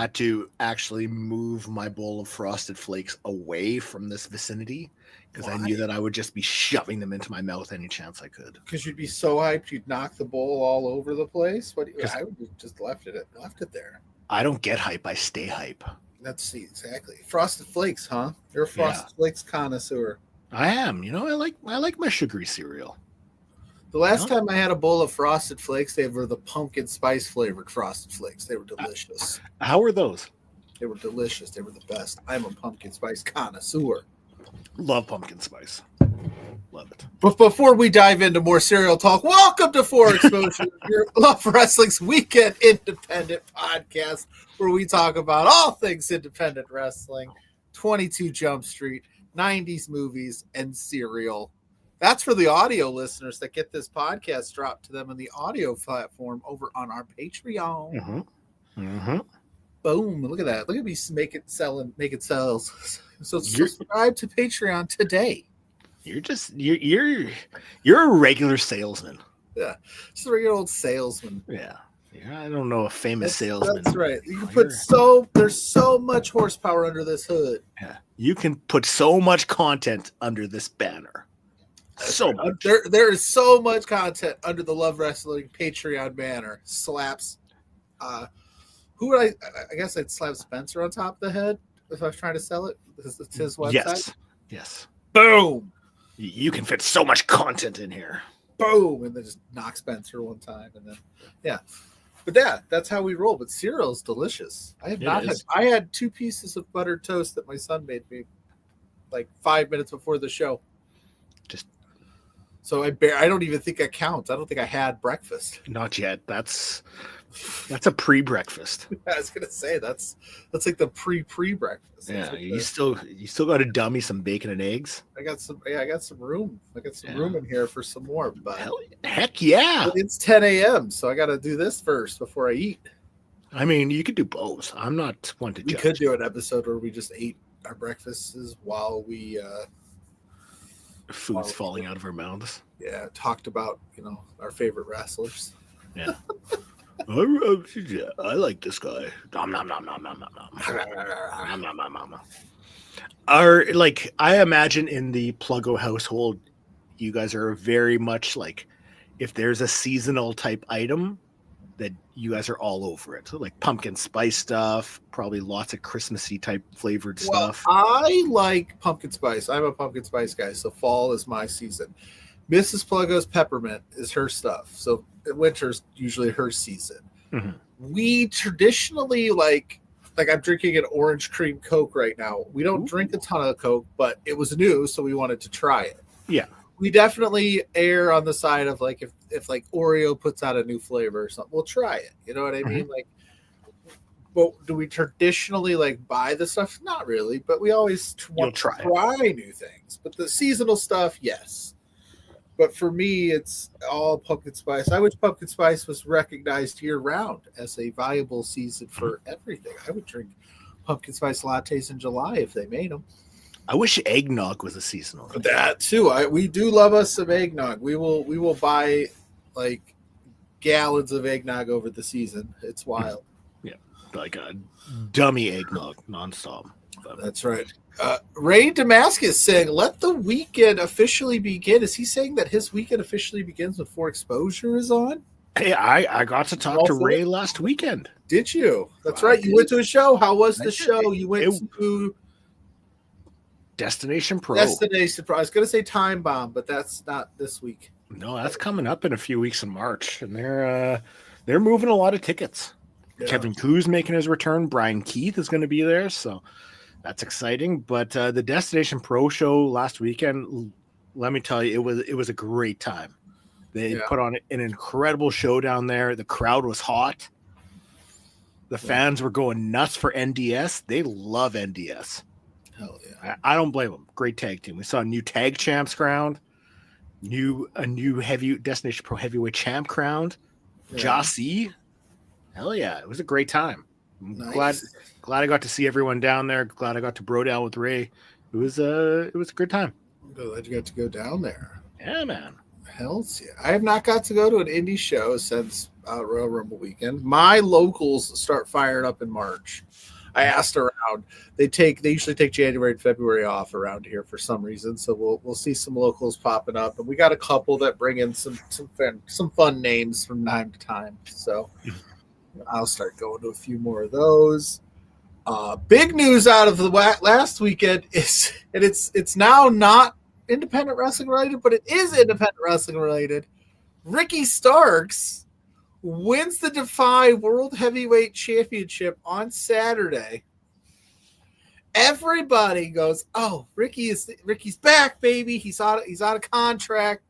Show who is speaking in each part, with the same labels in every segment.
Speaker 1: had to actually move my bowl of Frosted Flakes away from this vicinity because I knew that I would just be shoving them into my mouth any chance I could.
Speaker 2: Because you'd be so hyped, you'd knock the bowl all over the place. I would have just left it there.
Speaker 1: I don't get hype. I stay hype.
Speaker 2: That's exactly. Frosted Flakes, huh? You're a Frosted Flakes connoisseur.
Speaker 1: I am. I like my sugary cereal.
Speaker 2: The last time I had a bowl of Frosted Flakes, they were the pumpkin spice flavored Frosted Flakes. They were delicious.
Speaker 1: How were those?
Speaker 2: They were delicious. They were the best. I'm a pumpkin spice connoisseur.
Speaker 1: Love pumpkin spice. Love it.
Speaker 2: But before we dive into more cereal talk, welcome to For Exposure, your Love Wrestling's weekend independent podcast, where we talk about all things independent wrestling, 22 Jump Street, 90s movies, and cereal. That's for the audio listeners that get this podcast dropped to them on the audio platform over on our Patreon.
Speaker 1: Mm-hmm. Mm-hmm.
Speaker 2: Boom. Look at that. Look at me make it sales. So subscribe to Patreon today.
Speaker 1: You're a regular salesman.
Speaker 2: Yeah. Just a regular old salesman.
Speaker 1: Yeah. I don't know a famous salesman.
Speaker 2: That's right. You can put there's so much horsepower under this hood.
Speaker 1: Yeah. You can put so much content under this banner. So much.
Speaker 2: There is so much content under the Love Wrestling Patreon banner. Slaps. Who would I guess I'd slap Spencer on top of the head if I was trying to sell it. It's his website.
Speaker 1: Yes.
Speaker 2: Boom.
Speaker 1: You can fit so much content in here.
Speaker 2: Boom. And then just knock Spencer one time. And then, yeah. But that's how we roll. But cereal is delicious. I had 2 pieces of buttered toast that my son made me like 5 minutes before the show. So I don't even think I count. I don't think I had breakfast.
Speaker 1: Not yet. That's a pre-breakfast.
Speaker 2: I was gonna say that's like the pre-breakfast.
Speaker 1: Yeah, you still got to dummy some bacon and eggs.
Speaker 2: I got some room. I got some room in here for some more. But
Speaker 1: heck yeah!
Speaker 2: But it's 10 a.m. So I got to do this first before I eat.
Speaker 1: I mean, you could do both. I'm not one to judge.
Speaker 2: We could do an episode where we just ate our breakfasts while we.
Speaker 1: Food's falling out of our mouths.
Speaker 2: Yeah, talked about our favorite wrestlers.
Speaker 1: Yeah. I like this guy. Nom, nom, nom, nom, nom, nom, nom. Nom, nom, nom, nom. I imagine in the PLUGGO household, you guys are very much like, if there's a seasonal type item, that you guys are all over it. So like pumpkin spice stuff, probably lots of Christmassy type flavored stuff.
Speaker 2: I like pumpkin spice. I'm a pumpkin spice guy, so fall is my season. Mrs. PLUGGO's peppermint is her stuff. So winter's usually her season.
Speaker 1: Mm-hmm.
Speaker 2: We traditionally like I'm drinking an orange cream Coke right now. We don't drink a ton of Coke, but it was new, so we wanted to try it.
Speaker 1: Yeah.
Speaker 2: We definitely err on the side of like if like Oreo puts out a new flavor or something, we'll try it. You know what I mean? Like, well, do we traditionally like buy the stuff? Not really, but we always want to try new things. But the seasonal stuff, yes. But for me, it's all pumpkin spice. I wish pumpkin spice was recognized year round as a viable season for everything. I would drink pumpkin spice lattes in July if they made them.
Speaker 1: I wish eggnog was a seasonal.
Speaker 2: That too. We do love us some eggnog. We will buy like gallons of eggnog over the season. It's wild.
Speaker 1: Yeah, like a dummy eggnog nonstop.
Speaker 2: That's right. Ray Damascus saying, "Let the weekend officially begin." Is he saying that his weekend officially begins before Exposure is on?
Speaker 1: Hey, I got to talk to Ray last weekend.
Speaker 2: Did you? That's right. You went to a show. How was the show? You went to
Speaker 1: Destination Pro.
Speaker 2: Destination Pro. I was going to say Time Bomb, but that's not this week.
Speaker 1: No, that's coming up in a few weeks in March, and they're moving a lot of tickets. Yeah. Kevin Koo's making his return. Brian Keith is going to be there, so that's exciting. But the Destination Pro show last weekend, let me tell you, it was a great time. They put on an incredible show down there. The crowd was hot. The fans were going nuts for NDS. They love NDS.
Speaker 2: Hell yeah.
Speaker 1: I don't blame them. Great tag team. We saw a new tag champs crowned, a new heavy Destination Pro heavyweight champ crowned. Jossie. Hell yeah. It was a great time.
Speaker 2: Nice.
Speaker 1: Glad I got to see everyone down there. Glad I got to bro down with Ray. It was a good time.
Speaker 2: I'm glad you got to go down there.
Speaker 1: Yeah, man.
Speaker 2: Hells yeah. I have not got to go to an indie show since Royal Rumble weekend. My locals start firing up in March. I asked around. They usually take January and February off around here for some reason. So we'll see some locals popping up, and we got a couple that bring in some fun names from time to time. So I'll start going to a few more of those. Big news out of the last weekend is, and it's now not independent wrestling related, but it is independent wrestling related. Ricky Starks wins the Defy World Heavyweight Championship on Saturday. Everybody goes, "Oh, Ricky's back, baby. He's out of contract."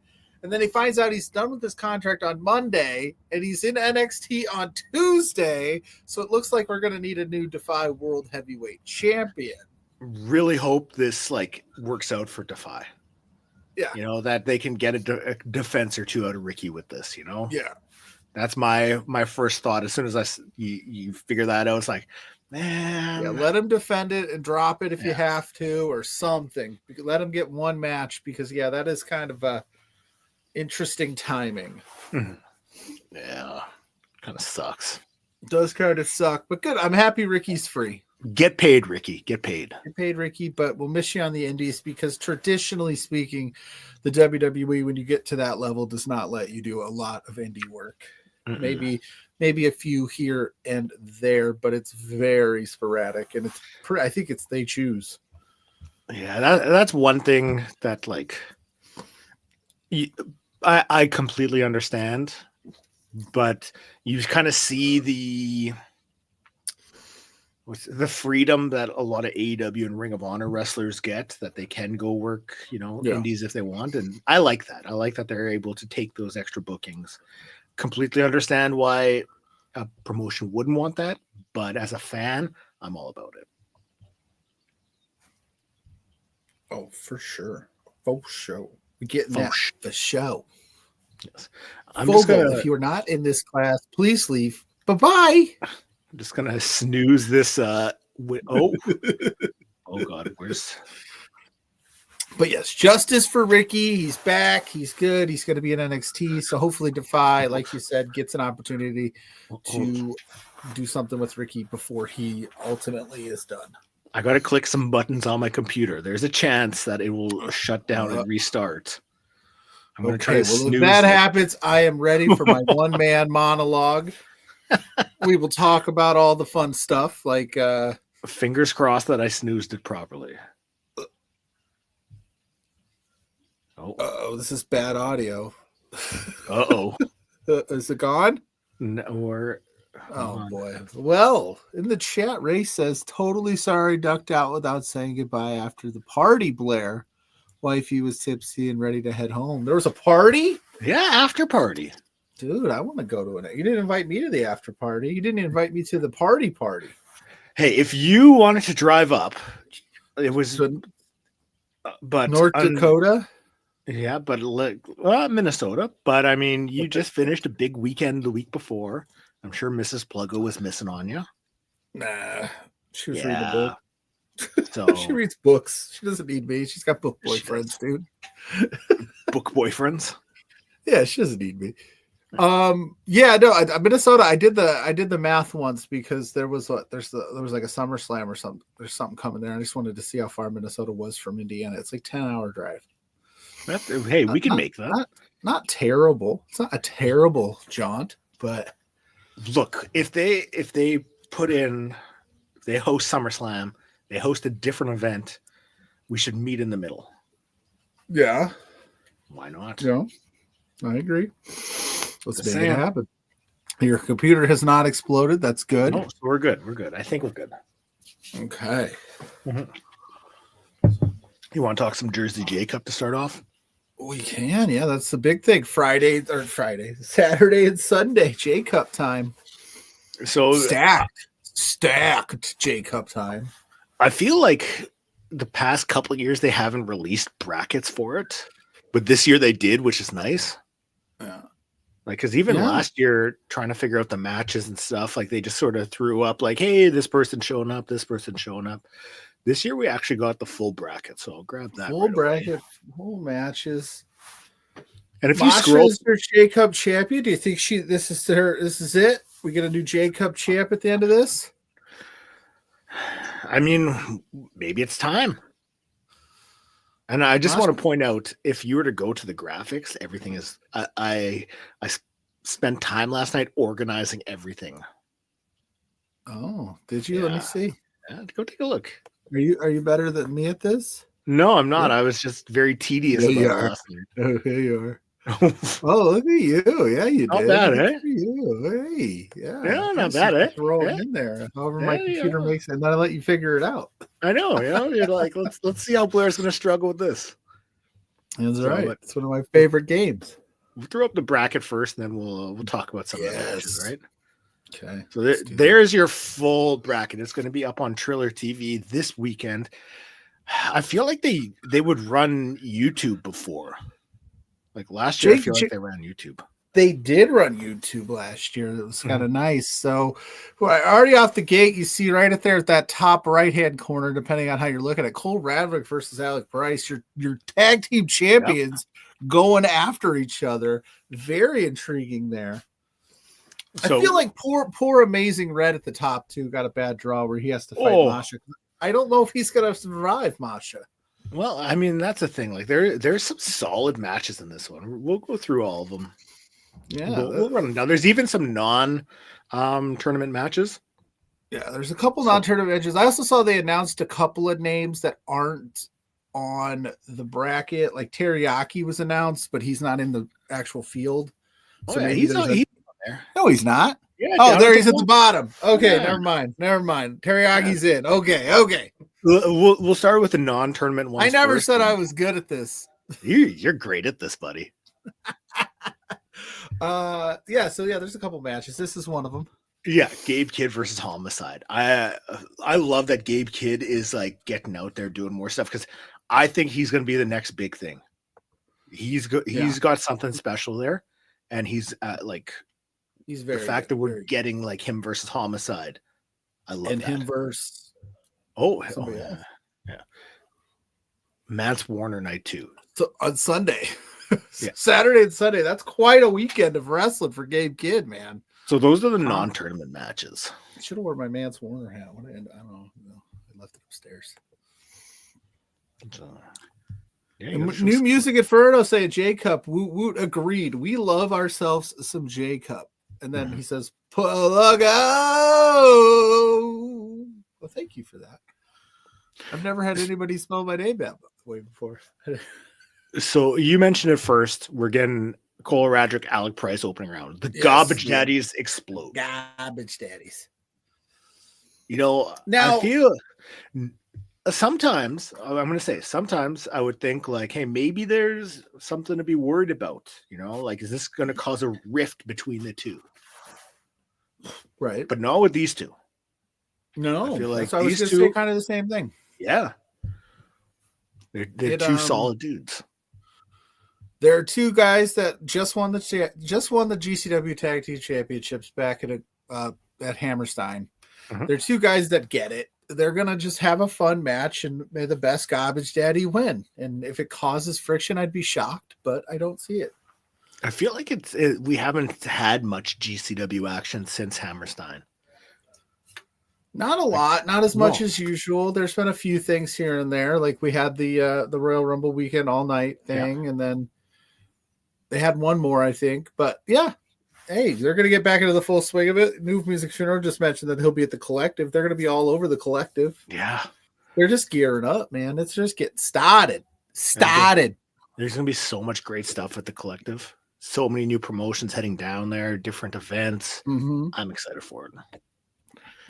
Speaker 2: And then he finds out he's done with his contract on Monday, and he's in NXT on Tuesday. So it looks like we're going to need a new Defy World Heavyweight Champion.
Speaker 1: Really hope this works out for Defy.
Speaker 2: Yeah,
Speaker 1: that they can get a defense or two out of Ricky with this.
Speaker 2: Yeah.
Speaker 1: That's my first thought. As soon as you figure that out, it's like, man.
Speaker 2: Yeah, let him defend it and drop it if you have to, or something. Let him get one match, because that is kind of a interesting timing.
Speaker 1: Yeah, kind of sucks.
Speaker 2: It does kind of suck, but good. I'm happy Ricky's free.
Speaker 1: Get paid, Ricky. Get paid.
Speaker 2: Get paid, Ricky, but we'll miss you on the indies, because traditionally speaking, the WWE, when you get to that level, does not let you do a lot of indie work. Maybe a few here and there, but it's very sporadic, and I think they choose.
Speaker 1: Yeah, that's one thing that I completely understand, but you kind of see the freedom that a lot of AEW and Ring of Honor wrestlers get, that they can go work, indies if they want. And I like that. I like that they're able to take those extra bookings. Completely understand why a promotion wouldn't want that, but as a fan, I'm all about it.
Speaker 2: Oh, for sure. For sure. We're getting that for show.
Speaker 1: Yes.
Speaker 2: If you're not in this class, please leave. Bye-bye.
Speaker 1: I'm just gonna snooze this. Oh God, where's?
Speaker 2: But yes, justice for Ricky. He's back. He's good. He's going to be in NXT. So hopefully Defy, like you said, gets an opportunity to do something with Ricky before he ultimately is done.
Speaker 1: I got to click some buttons on my computer. There's a chance that it will shut down and restart. I'm going to try to snooze.
Speaker 2: If that happens, I am ready for my one-man monologue. We will talk about all the fun stuff, like
Speaker 1: fingers crossed that I snoozed it properly.
Speaker 2: Oh, this is bad audio. Is it gone?
Speaker 1: No,
Speaker 2: oh boy. Well, in the chat, Ray says, "Totally sorry, ducked out without saying goodbye after the party, Blair. Wifey was tipsy and ready to head home." There was a party?
Speaker 1: Yeah, after party.
Speaker 2: Dude, I want to go to it. You didn't invite me to the after party. You didn't invite me to the party.
Speaker 1: Hey, if you wanted to drive up, it was but
Speaker 2: North Dakota.
Speaker 1: Yeah, but Minnesota. But I mean, you just finished a big weekend the week before. I'm sure Mrs. Pluggo was missing on you.
Speaker 2: Nah, she was reading a book.
Speaker 1: So
Speaker 2: she reads books. She doesn't need me. She's got book boyfriends, dude.
Speaker 1: Book boyfriends.
Speaker 2: Yeah, she doesn't need me. Minnesota. I did the math once, because there was like a SummerSlam or something. There's something coming there. I just wanted to see how far Minnesota was from Indiana. It's like 10-hour drive.
Speaker 1: Hey, we can make that.
Speaker 2: Not terrible. It's not a terrible jaunt, but
Speaker 1: look, if they put in, they host SummerSlam, they host a different event, we should meet in the middle.
Speaker 2: Yeah.
Speaker 1: Why not?
Speaker 2: Yeah, I agree. Let's make it happen. Your computer has not exploded. That's good.
Speaker 1: Oh, so we're good. We're good. I think we're good.
Speaker 2: Okay.
Speaker 1: Mm-hmm. You want to talk some Jersey J-Cup to start off?
Speaker 2: We can, yeah. That's the big thing. Saturday and Sunday, J-Cup time.
Speaker 1: So
Speaker 2: stacked J-Cup time.
Speaker 1: I feel like the past couple of years they haven't released brackets for it, but this year they did, which is nice.
Speaker 2: Yeah.
Speaker 1: Because even last year, trying to figure out the matches and stuff, they just sort of threw up hey, this person's showing up, this person's showing up. This year we actually got the full bracket, so I'll grab that.
Speaker 2: Full bracket, full matches.
Speaker 1: And if you
Speaker 2: Masha
Speaker 1: scroll,
Speaker 2: is your J-Cup champion. Do you think this is her? This is it? We get a new J-Cup champ at the end of this?
Speaker 1: I mean, maybe it's time. And I just want to point out, if you were to go to the graphics, everything is. I spent time last night organizing everything.
Speaker 2: Oh, did you? Let me see.
Speaker 1: Yeah, go take a look.
Speaker 2: Are you better than me at this?
Speaker 1: No, I'm not.
Speaker 2: Yeah.
Speaker 1: I was just very tedious
Speaker 2: Yeah,
Speaker 1: about it last night.
Speaker 2: Oh, here you are. Oh, look at you. Yeah, you
Speaker 1: Not
Speaker 2: did.
Speaker 1: bad,
Speaker 2: Look
Speaker 1: eh?
Speaker 2: at you. Hey, yeah.
Speaker 1: Yeah, not bad, eh?
Speaker 2: Throw
Speaker 1: Yeah.
Speaker 2: in there. However, my
Speaker 1: Yeah,
Speaker 2: computer makes it, and then I let you figure it out.
Speaker 1: I know, you're like, let's see how Blair's going to struggle with this.
Speaker 2: That's right. It's one of my favorite games.
Speaker 1: We'll throw up the bracket first, and then we'll talk about some of the matches, right?
Speaker 2: Okay.
Speaker 1: So there's your full bracket. It's going to be up on Triller TV this weekend. I feel like they would run YouTube before. Like last year, I feel like they ran YouTube.
Speaker 2: They did run YouTube last year. It was kind of nice. So already off the gate, you see right up there at that top right-hand corner, depending on how you're looking at Cole Radwick versus Alec Bryce, your tag team champions going after each other. Very intriguing there. So, I feel like poor Amazing Red at the top too got a bad draw where he has to fight Masha. I don't know if he's gonna survive Masha.
Speaker 1: Well, I mean, that's the thing. Like there's some solid matches in this one. We'll go through all of them.
Speaker 2: Yeah,
Speaker 1: we'll run them down. There's even some non-tournament matches.
Speaker 2: Yeah, there's a couple non-tournament matches. I also saw they announced a couple of names that aren't on the bracket. Like Teriyaki was announced, but he's not in the actual field. So maybe he's on there. No, he's not. Yeah, there he's at the bottom. Okay, never mind. Teriyaki's in. Okay.
Speaker 1: We'll start with the non-tournament ones.
Speaker 2: I never said I was good at this.
Speaker 1: You're great at this, buddy.
Speaker 2: There's a couple matches. This is one of them.
Speaker 1: Yeah, Gabe Kidd versus Homicide. I love that Gabe Kidd is like getting out there doing more stuff because I think he's going to be the next big thing. He's got something special there, and he's
Speaker 2: he's very
Speaker 1: the fact that we're getting like him versus Homicide. I love that.
Speaker 2: Him versus
Speaker 1: yeah. Mance Warner night too.
Speaker 2: So on Sunday. Saturday and Sunday. That's quite a weekend of wrestling for Gabe Kidd, man.
Speaker 1: So those are the non-tournament matches.
Speaker 2: I should have worn my Mance Warner hat. I don't know. I left it upstairs. New Music Inferno saying J-Cup. Woot woot agreed. We love ourselves some J-Cup. And then he says, PLUGGO. Well, thank you for that. I've never had anybody spell my name that way before.
Speaker 1: So you mentioned it first. We're getting Cole Radrick, Alec Price opening round. The Garbage Daddies explode.
Speaker 2: Garbage Daddies.
Speaker 1: Now I feel sometimes I would think like, hey, maybe there's something to be worried about. Like, is this going to cause a rift between the two?
Speaker 2: Right.
Speaker 1: But not with these two.
Speaker 2: No.
Speaker 1: I feel like
Speaker 2: I was
Speaker 1: these
Speaker 2: two
Speaker 1: two
Speaker 2: kind of the same thing.
Speaker 1: Yeah. They're two solid dudes.
Speaker 2: There are two guys that just won the GCW Tag Team Championships back at Hammerstein. Mm-hmm. They're two guys that get it. They're gonna just have a fun match, and may the best Garbage Daddy win. And if it causes friction, I'd be shocked, but I don't see it.
Speaker 1: I feel like we haven't had much GCW action since Hammerstein.
Speaker 2: Not a lot, not as much as usual. There's been a few things here and there, like we had the Royal Rumble weekend all night thing, and then they had one more, I think. But yeah, hey, they're going to get back into the full swing of it. New Music Funeral just mentioned that he'll be at the Collective. They're going to be all over the Collective.
Speaker 1: Yeah,
Speaker 2: they're just gearing up, man. It's just getting started.
Speaker 1: There's going to be so much great stuff at the Collective. So many new promotions heading down there, different events.
Speaker 2: Mm-hmm.
Speaker 1: I'm excited for it.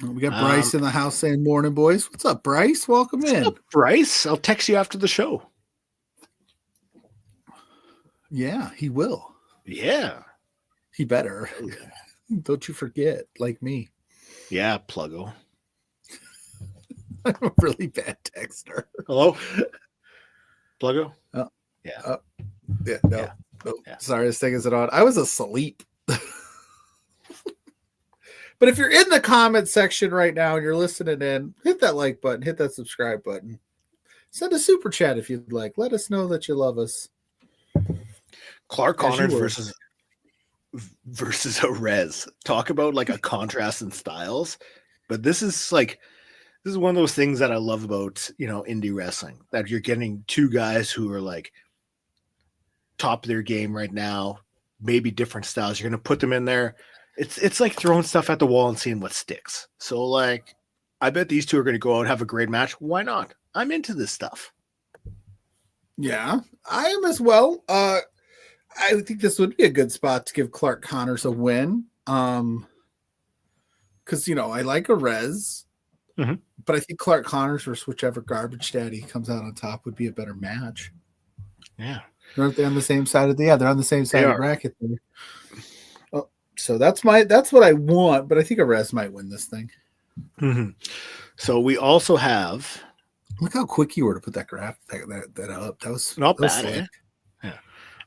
Speaker 2: We got Bryce in the house saying, "Morning, boys." What's up, Bryce? Welcome in.
Speaker 1: What's up, Bryce? I'll text you after the show.
Speaker 2: Yeah, he will.
Speaker 1: Yeah.
Speaker 2: He better. Don't you forget, like me.
Speaker 1: Yeah, PLUGGO.
Speaker 2: I'm a really bad texter.
Speaker 1: Hello? PLUGGO?
Speaker 2: Oh.
Speaker 1: Yeah.
Speaker 2: No. Yeah. Sorry, this thing isn't on. I was asleep. But if you're in the comment section right now and you're listening in, hit that like button, hit that subscribe button. Send a super chat if you'd like. Let us know that you love us.
Speaker 1: Clark
Speaker 2: As you
Speaker 1: Connors
Speaker 2: were.
Speaker 1: versus a Rez. Talk about like a contrast in styles. But this is one of those things that I love about, indie wrestling, that you're getting two guys who are like top of their game right now, maybe different styles. You're going to put them in there. It's like throwing stuff at the wall and seeing what sticks. So like, I bet these two are going to go out and have a great match. Why not? I'm into this stuff.
Speaker 2: Yeah, I am as well. I think this would be a good spot to give Clark Connors a win. Because I like a Rez, but I think Clark Connors versus whichever garbage daddy comes out on top would be a better match.
Speaker 1: Yeah,
Speaker 2: aren't they on the same side of they're on the same side of the bracket there. Oh, so that's what I want, but I think a Rez might win this thing.
Speaker 1: So we also have.
Speaker 2: Look how quick you were to put that graph that up. That was
Speaker 1: not bad. Eh? Yeah.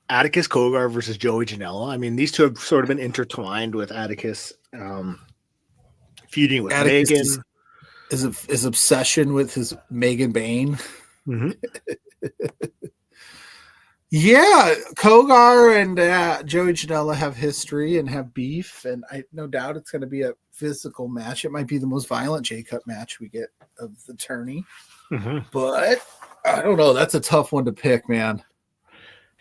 Speaker 1: Atticus Kogar versus Joey Janela. I mean, these two have sort of been intertwined, with Atticus feuding with Megan.
Speaker 2: His obsession with his Megan Bain. Yeah, Kogar and Joey Janela have history and have beef, and I no doubt it's going to be a physical match. It might be the most violent J-Cup match we get of the tourney. But I don't know. That's a tough one to pick, man.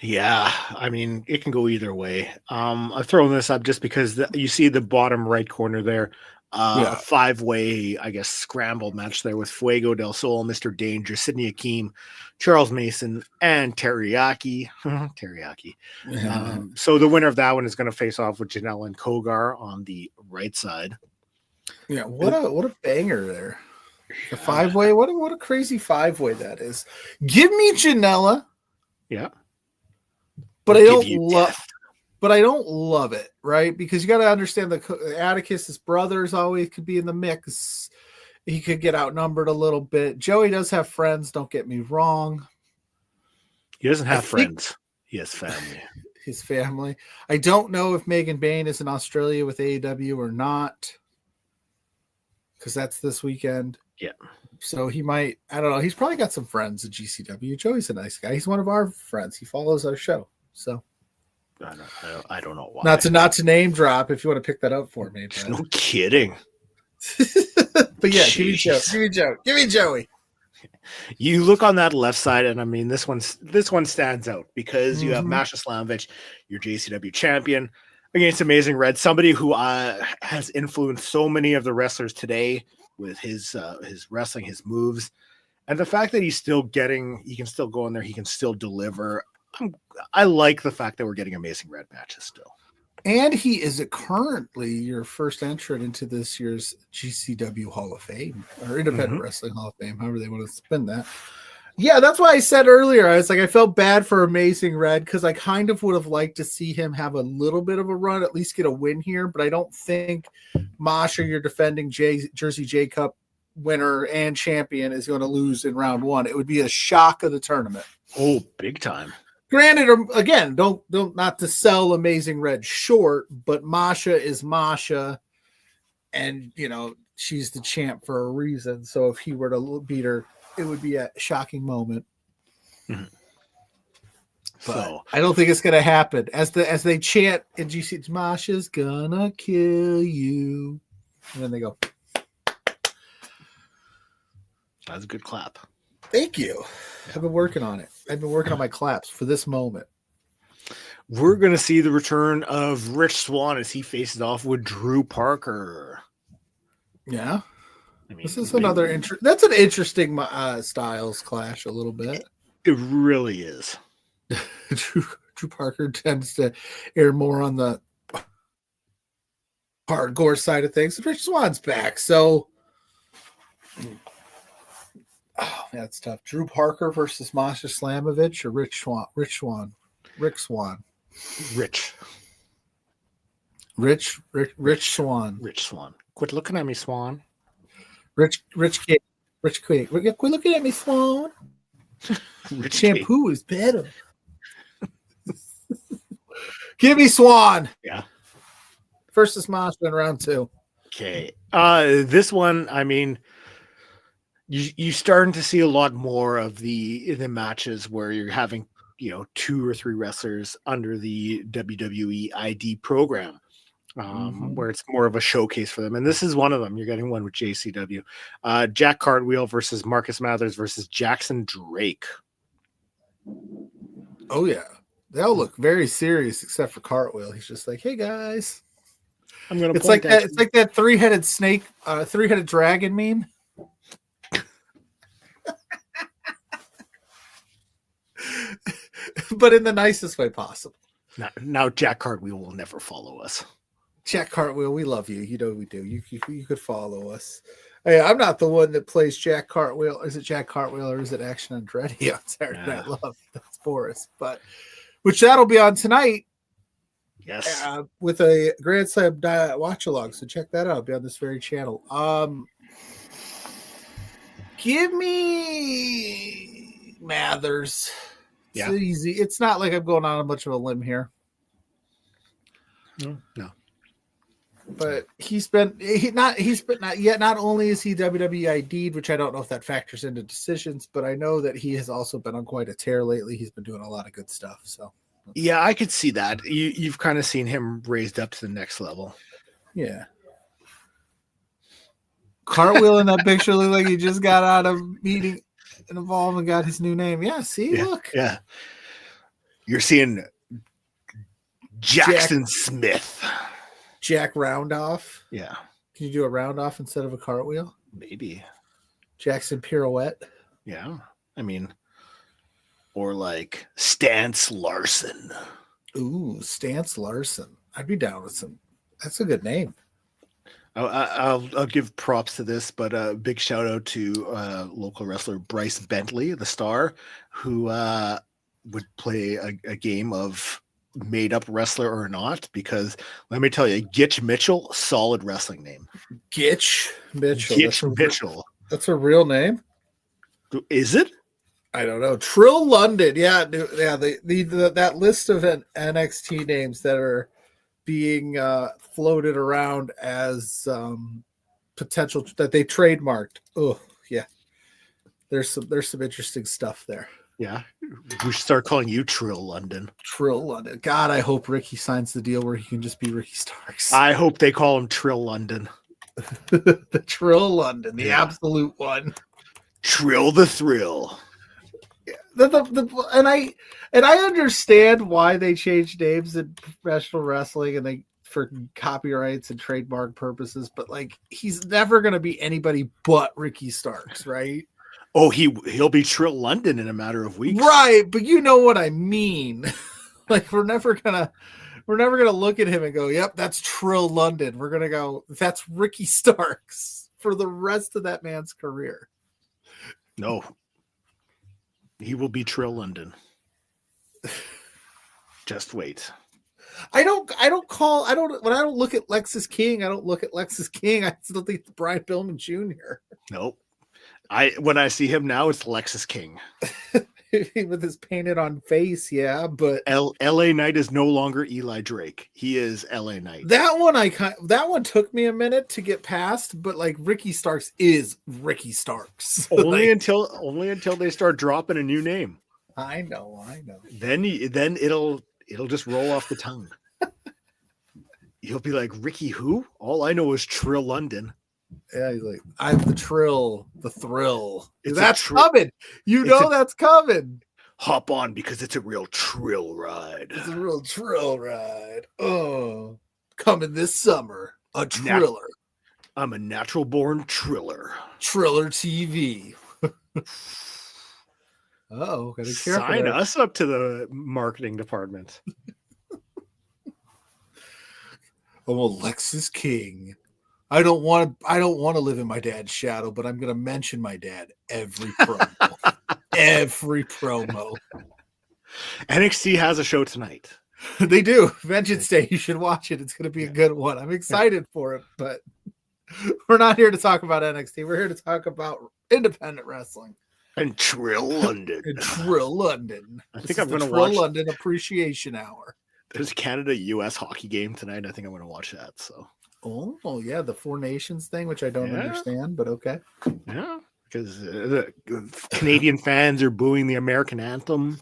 Speaker 1: Yeah, I mean, it can go either way. I've thrown this up just because you see the bottom right corner there. A 5-way, I guess, scrambled match there with Fuego del Sol, Mr. Danger, Sidney Akeem, Charles Mason, and Teriyaki. Teriyaki. So the winner of that one is going to face off with Janela and Kogar on the right side.
Speaker 2: Yeah, what a banger there. The 5-way, what a crazy 5-way that is. Give me Janela.
Speaker 1: Yeah.
Speaker 2: But I don't love it, right? Because you got to understand that Atticus's brothers always could be in the mix. He could get outnumbered a little bit. Joey does have friends, don't get me wrong.
Speaker 1: He doesn't have friends. He has family.
Speaker 2: His family. I don't know if Megan Bain is in Australia with AEW or not, because that's this weekend.
Speaker 1: Yeah.
Speaker 2: So he might, I don't know. He's probably got some friends at GCW. Joey's a nice guy. He's one of our friends. He follows our show. So
Speaker 1: I don't know why.
Speaker 2: Not to name drop if you want to pick that up for me. But.
Speaker 1: No kidding.
Speaker 2: But yeah, give me Joey.
Speaker 1: You look on that left side, and I mean, this one stands out because you have Masha Slamovich, your JCW champion, against Amazing Red, somebody who has influenced so many of the wrestlers today with his wrestling, his moves, and the fact that he can still go in there, he can still deliver. I like the fact that we're getting Amazing Red matches still.
Speaker 2: And he is currently your first entrant into this year's GCW Hall of Fame, or Independent Wrestling Hall of Fame, however they want to spin that. Yeah, that's why I said earlier, I was like, I felt bad for Amazing Red because I kind of would have liked to see him have a little bit of a run, at least get a win here. But I don't think Masha, your defending Jersey J-Cup winner and champion, is going to lose in round one. It would be a shock of the tournament.
Speaker 1: Oh, big time.
Speaker 2: Granted, again, don't not to sell Amazing Red short, but Masha is Masha, and she's the champ for a reason. So if he were to beat her, it would be a shocking moment. But I don't think it's going to happen. As they chant in GC, Masha's gonna kill you, and then they go.
Speaker 1: That's a good clap.
Speaker 2: Thank you. I've been working on it. I've been working on my claps for this moment.
Speaker 1: We're going to see the return of Rich Swann as he faces off with Drew Parker.
Speaker 2: Yeah. I mean, this is another that's an interesting styles clash a little bit.
Speaker 1: It really is.
Speaker 2: Drew Parker tends to err more on the hardcore side of things. Rich Swann's back, so that's tough. Drew Parker versus Masha Slamovich or Rick Swann. Rich Swann.
Speaker 1: Quit looking at me, Swan.
Speaker 2: Rich kid. Quit looking at me, Swan. Shampoo is better. Give me Swan.
Speaker 1: Yeah.
Speaker 2: Versus Masha in round 2.
Speaker 1: Okay. This one, I mean, you're starting to see a lot more of the matches where you're having 2 or 3 wrestlers under the WWE ID program, where it's more of a showcase for them. And this is one of them. You're getting one with JCW. Jack Cartwheel versus Marcus Mathers versus Jackson Drake.
Speaker 2: Oh, yeah. They'll look very serious except for Cartwheel. He's just like, hey, guys.
Speaker 1: I'm going to
Speaker 2: It's like that three-headed snake, three-headed dragon meme. But in the nicest way possible.
Speaker 1: Now Jack Cartwheel will never follow us.
Speaker 2: Jack Cartwheel, we love you. You know we do. You could follow us. Hey, I'm not the one that plays Jack Cartwheel. Is it Jack Cartwheel or is it Action Andretti on Saturday Night Love? That's Boris. But which that'll be on tonight.
Speaker 1: Yes.
Speaker 2: With a Grand Slam watch along. So check that out. It'll be on this very channel. Give me Mathers. It's easy. It's not like I'm going on much of a limb here.
Speaker 1: No.
Speaker 2: But not only is he WWE ID'd, which I don't know if that factors into decisions, but I know that he has also been on quite a tear lately. He's been doing a lot of good stuff. So
Speaker 1: yeah, I could see that. You've kind of seen him raised up to the next level.
Speaker 2: Yeah. Cartwheel in that picture looked like he just got out of meeting and Evolve and got his new name. Yeah, see, look.
Speaker 1: Yeah. You're seeing Jackson Smith.
Speaker 2: Jack Roundoff.
Speaker 1: Yeah.
Speaker 2: Can you do a roundoff instead of a cartwheel?
Speaker 1: Maybe.
Speaker 2: Jackson Pirouette.
Speaker 1: Yeah. I mean, or like Stance Larson.
Speaker 2: Ooh, Stance Larson. I'd be down with some. That's a good name.
Speaker 1: I'll give props to this, but a big shout out to local wrestler Bryce Bentley, the Star, who would play a game of made up wrestler or not, because let me tell you, Gitch Mitchell, solid wrestling name.
Speaker 2: Gitch Mitchell.
Speaker 1: Mitchell.
Speaker 2: That's a real name.
Speaker 1: Is it?
Speaker 2: I don't know. Trill London. Yeah. That list of NXT names that are being floated around as potential that they trademarked. Oh yeah, there's some interesting stuff there.
Speaker 1: Yeah, we should start calling you Trill London.
Speaker 2: Trill London. God, I hope Ricky signs the deal where he can just be Ricky Starks.
Speaker 1: I hope they call him Trill London.
Speaker 2: The Trill London, the absolute one.
Speaker 1: Trill the Thrill.
Speaker 2: And I understand why they changed names in professional wrestling and for copyrights and trademark purposes, but like he's never going to be anybody but Ricky Starks, right?
Speaker 1: Oh, he'll be Trill London in a matter of weeks,
Speaker 2: right? But you know what I mean. Like we're never gonna look at him and go, "Yep, that's Trill London." We're gonna go, "That's Ricky Starks" for the rest of that man's career.
Speaker 1: No. He will be Trill London. Just wait.
Speaker 2: When I don't look at Lexus King, I don't look at Lexus King. I still think it's Brian Pillman Jr.
Speaker 1: Nope. When I see him now, it's Lexus King.
Speaker 2: With his painted on face, yeah. But
Speaker 1: LA Knight is no longer Eli Drake. He is LA Knight.
Speaker 2: That one took me a minute to get past, but like Ricky Starks is Ricky Starks.
Speaker 1: Only until they start dropping a new name.
Speaker 2: I know.
Speaker 1: Then it'll just roll off the tongue. You'll be like, Ricky who? All I know is Trill London.
Speaker 2: Yeah, he's like, I'm the Trill, the Thrill. That's coming. That's coming.
Speaker 1: Hop on because it's a real Trill ride.
Speaker 2: It's a real Trill ride. Oh, coming this summer. A Triller.
Speaker 1: I'm a natural born Triller.
Speaker 2: Triller TV. Oh, gotta be careful.
Speaker 1: Sign us up to the marketing department.
Speaker 2: I'm Alexis King. I don't want to live in my dad's shadow, but I'm going to mention my dad every promo. Every promo.
Speaker 1: NXT has a show tonight.
Speaker 2: They do. Vengeance Day. You should watch it. It's going to be a good one. I'm excited for it, but we're not here to talk about NXT. We're here to talk about independent wrestling.
Speaker 1: And Trill London.
Speaker 2: I think I'm going to watch Trill London Appreciation Hour.
Speaker 1: There's a Canada-US hockey game tonight. I think I'm going to watch that. So.
Speaker 2: Oh, yeah, the Four Nations thing, which I don't understand, but okay.
Speaker 1: Yeah, because the Canadian fans are booing the American anthem.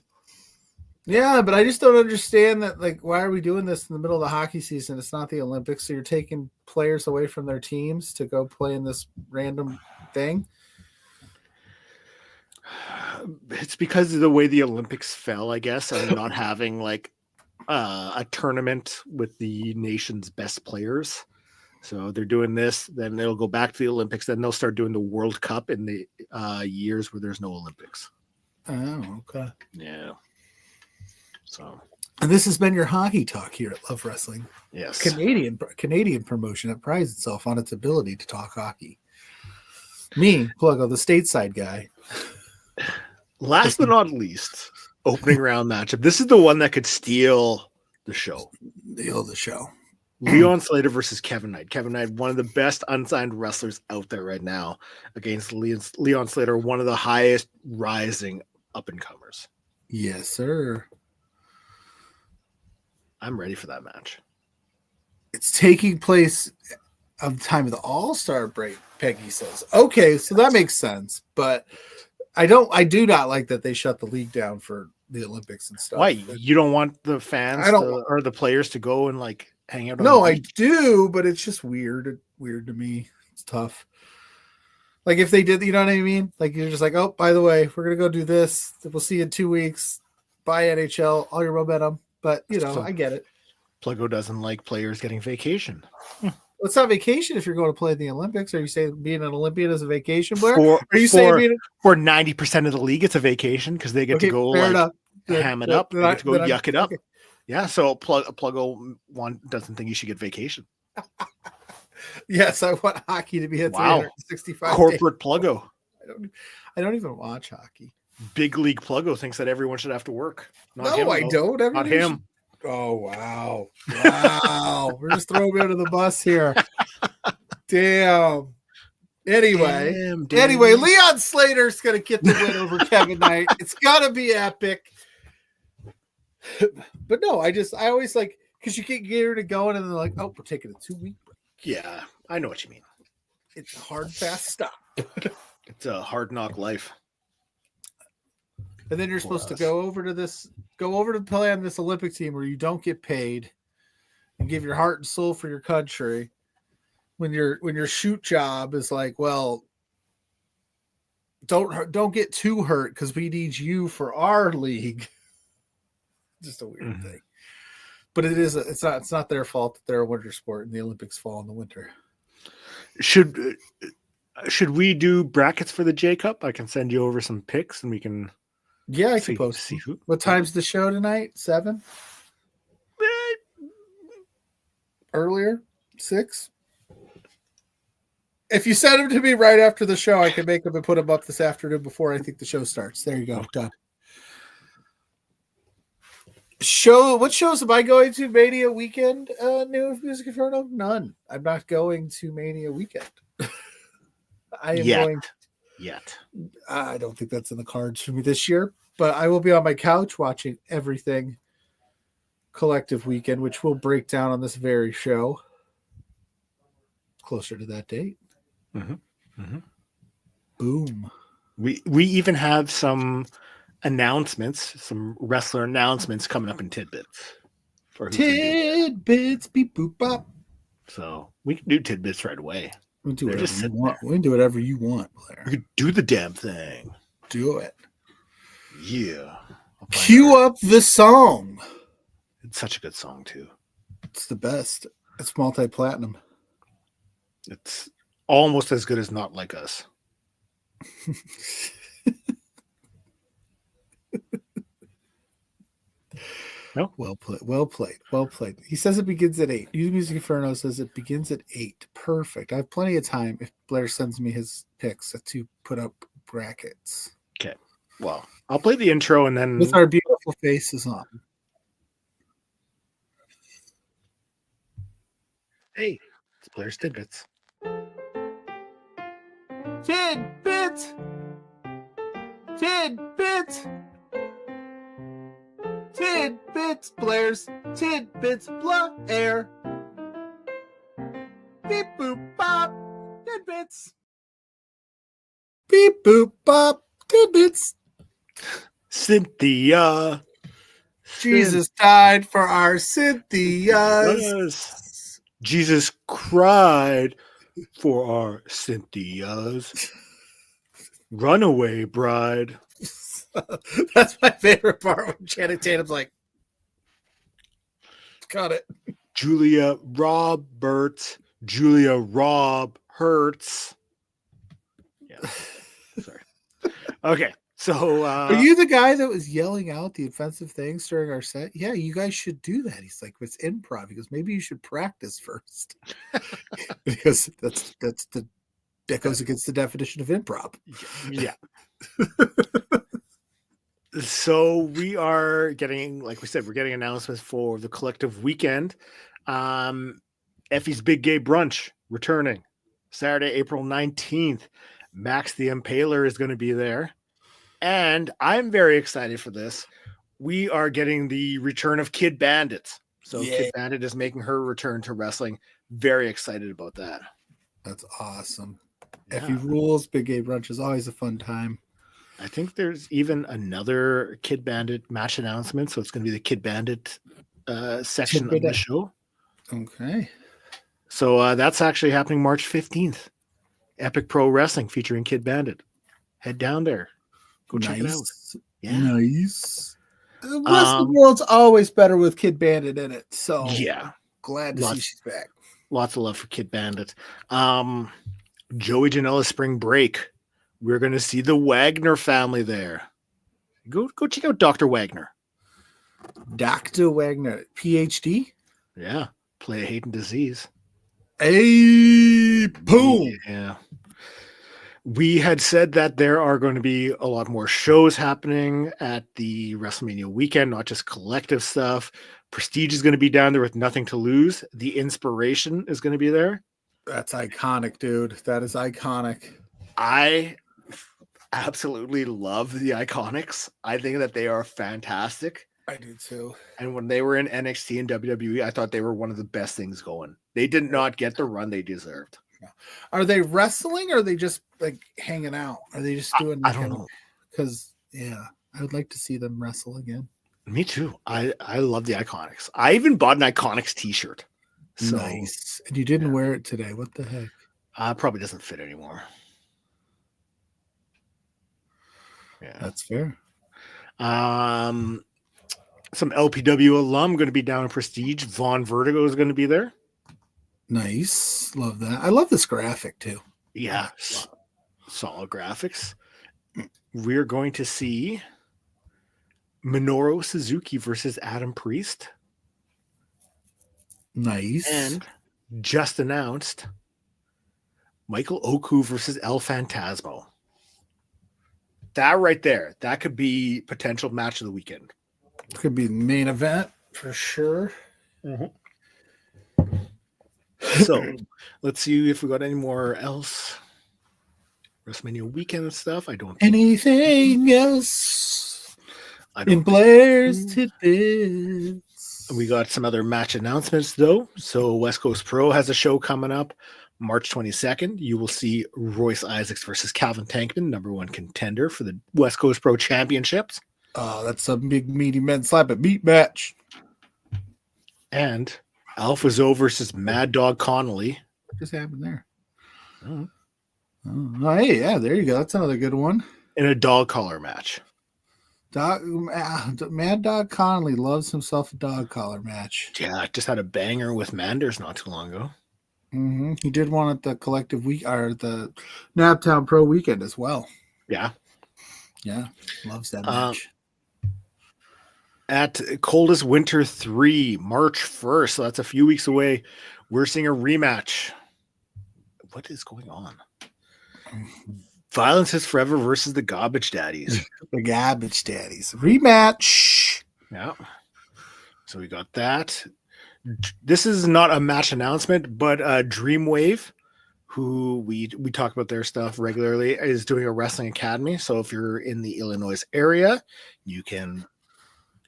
Speaker 2: Yeah, but I just don't understand that. Like, why are we doing this in the middle of the hockey season? It's not the Olympics, so you're taking players away from their teams to go play in this random thing.
Speaker 1: It's because of the way the Olympics fell, I guess, and not having like a tournament with the nation's best players. So they're doing this, then they'll go back to the Olympics, then they'll start doing the World Cup in the years where there's no Olympics.
Speaker 2: Oh, okay.
Speaker 1: Yeah. So.
Speaker 2: And this has been your hockey talk here at Love Wrestling.
Speaker 1: Yes.
Speaker 2: Canadian promotion that prides itself on its ability to talk hockey. Me, Pluggo, the stateside guy.
Speaker 1: Last but not least, opening round matchup. This is the one that could steal the show.
Speaker 2: Steal the show.
Speaker 1: Leon Slater versus Kevin Knight. Kevin Knight, one of the best unsigned wrestlers out there right now, against Leon Slater, one of the highest rising up-and-comers.
Speaker 2: Yes, sir.
Speaker 1: I'm ready for that match.
Speaker 2: It's taking place of the time of the All-Star break, Peggy says. Okay, so that makes sense. But I do not like that they shut the league down for the Olympics and stuff.
Speaker 1: Why? You don't want the fans or the players to go and like hang out?
Speaker 2: No, I do, but it's just weird. Weird to me. It's tough. Like if they did, you know what I mean? Like you're just like, oh, by the way, we're gonna go do this. We'll see you in 2 weeks. Bye NHL. All your momentum. But you know, I get it.
Speaker 1: Pluggo doesn't like players getting vacation.
Speaker 2: Well, it's not vacation if you're going to play in the Olympics. Are you saying being an Olympian is a vacation, Blair?
Speaker 1: Are you saying for 90% of the league it's a vacation because they get to go like ham it up, they get to go yuck it up. Okay. Yeah, so Pluggo doesn't think you should get vacation.
Speaker 2: Yes, I want hockey to be at 365
Speaker 1: corporate days. Pluggo.
Speaker 2: I don't even watch hockey.
Speaker 1: Big league Pluggo thinks that everyone should have to work.
Speaker 2: Not him, I don't.
Speaker 1: Not him.
Speaker 2: Oh, wow. Wow. We're just throwing me under the bus here. Damn. Anyway, Leon Slater's going to get the win over Kevin Knight. It's got to be epic. But no, I always like, because you get geared and going and they're like, oh, we're taking a 2-week break.
Speaker 1: Yeah, I know what you mean.
Speaker 2: It's a hard, fast stop.
Speaker 1: It's a hard knock life.
Speaker 2: And then you're supposed to go over to play on this Olympic team where you don't get paid and give your heart and soul for your country. When your shoot job is like, well, don't get too hurt because we need you for our league. Just a weird thing. But it's not their fault that they're a winter sport and the Olympics fall in the winter.
Speaker 1: Should we do brackets for the J-Cup? I can send you over some picks and we can.
Speaker 2: Yeah, I suppose. See who. What time's the show tonight? 7? Earlier? 6? If you send them to me right after the show, I can make them and put them up this afternoon before I think the show starts. There you go. Done. What shows am I going to? Mania weekend? New Music Inferno? None. I'm not going to Mania weekend. I am going.
Speaker 1: Yet.
Speaker 2: I don't think that's in the cards for me this year, but I will be on my couch watching everything Collective Weekend, which we'll break down on this very show closer to that date. Boom.
Speaker 1: We even have some announcements, some wrestler announcements coming up in tidbits.
Speaker 2: Tidbits, beep boop bop.
Speaker 1: So we can do tidbits right away.
Speaker 2: We can do whatever you want. We can do whatever you want, Blair.
Speaker 1: We can do the damn thing.
Speaker 2: Do it.
Speaker 1: Yeah.
Speaker 2: Cue up the song.
Speaker 1: It's such a good song too.
Speaker 2: It's the best. It's multi-platinum.
Speaker 1: It's almost as good as Not Like Us. No.
Speaker 2: Well played. He says it begins at 8. New Music Inferno says it begins at 8. Perfect. I have plenty of time if Blair sends me his picks to put up brackets.
Speaker 1: Okay. Well, I'll play the intro and then
Speaker 2: with our beautiful faces on.
Speaker 1: Hey, it's Blair's Tidbits.
Speaker 2: Tidbits. Tidbits, Blair's Tidbits, BLAIR. Beep boop bop, Tidbits. Beep boop bop, Tidbits.
Speaker 1: Cynthia.
Speaker 2: Jesus died for our Cynthias.
Speaker 1: Jesus cried for our Cynthias. Runaway bride.
Speaker 2: That's my favorite part when Channing Tatum's like, got it.
Speaker 1: Julia Roberts. Julia Rob Hurts. Yeah. Sorry. Okay. So
Speaker 2: are you the guy that was yelling out the offensive things during our set? Yeah, you guys should do that. He's like, it's improv. He goes, maybe you should practice first. Because that goes against the definition of improv.
Speaker 1: Yeah. So we are getting, like we said, we're getting announcements for the collective weekend. Effie's Big Gay Brunch returning Saturday, April 19th. Max the Impaler is going to be there. And I'm very excited for this. We are getting the return of Kid Bandit. So Kid Bandit is making her return to wrestling. Very excited about that.
Speaker 2: That's awesome. Yeah. Effie rules. Big Gay Brunch is always a fun time.
Speaker 1: I think there's even another Kid Bandit match announcement. So it's going to be the Kid Bandit section of the show.
Speaker 2: Okay.
Speaker 1: So that's actually happening March 15th. Epic Pro Wrestling featuring Kid Bandit. Head down there. Go check it out.
Speaker 2: Yeah. Nice. Wrestling World's always better with Kid Bandit in it. So
Speaker 1: yeah.
Speaker 2: Glad to see she's back.
Speaker 1: Lots of love for Kid Bandit. Joey Janela's Spring Break. We're going to see the Wagner family there. Go check out Dr. Wagner.
Speaker 2: Dr. Wagner, PhD?
Speaker 1: Yeah. Play a Hate and Disease.
Speaker 2: Hey, boom.
Speaker 1: Yeah. We had said that there are going to be a lot more shows happening at the WrestleMania weekend, not just collective stuff. Prestige is going to be down there with Nothing to Lose. The Inspiration is going to be there.
Speaker 2: That's iconic, dude. That is iconic.
Speaker 1: I absolutely love the Iconics. I think that they are fantastic.
Speaker 2: I do too.
Speaker 1: And when they were in NXT and WWE, I thought they were one of the best things going. They did not get the run they deserved.
Speaker 2: Are they wrestling or are they just like hanging out? Are they just doing
Speaker 1: I don't know.
Speaker 2: Because I would like to see them wrestle again.
Speaker 1: Me too. I love the Iconics. I even bought an Iconics t-shirt. So,
Speaker 2: nice. And you didn't wear it today. What the heck?
Speaker 1: Probably doesn't fit anymore. Yeah.
Speaker 2: That's fair.
Speaker 1: Some LPW alum going to be down in Prestige. Von Vertigo is going to be there.
Speaker 2: Nice. Love that. I love this graphic too.
Speaker 1: Yeah. Solid graphics. We're going to see Minoru Suzuki versus Adam Priest.
Speaker 2: Nice.
Speaker 1: And just announced Michael Oku versus El Phantasmo. That right there, that could be potential match of the weekend.
Speaker 2: Could be the main event for sure.
Speaker 1: Mm-hmm. So let's see if we got any more else. WrestleMania weekend stuff. I don't.
Speaker 2: Anything else? In Blair's tidbits.
Speaker 1: We got some other match announcements though. So West Coast Pro has a show coming up March 22nd. You will see Royce Isaacs versus Calvin Tankman, #1 contender for the West Coast Pro Championships.
Speaker 2: Oh, that's a big meaty men slap at beat match.
Speaker 1: And Alpha Zoe versus Mad Dog Connolly.
Speaker 2: What just happened there? Oh, hey, yeah, there you go. That's another good one.
Speaker 1: In a dog collar match.
Speaker 2: Mad Dog Connolly loves himself a dog collar match.
Speaker 1: Yeah, just had a banger with Manders not too long ago.
Speaker 2: Mm-hmm. He did one at the collective week or the Naptown Pro weekend as well.
Speaker 1: Yeah.
Speaker 2: Yeah, loves that match.
Speaker 1: At Coldest Winter 3, March 1st, so that's a few weeks away, we're seeing a rematch. What is going on? Violence is Forever versus the Garbage Daddies.
Speaker 2: The Garbage Daddies. Rematch.
Speaker 1: Yeah. So we got that. This is not a match announcement, but Dreamwave, who we talk about their stuff regularly, is doing a wrestling academy. So if you're in the Illinois area, you can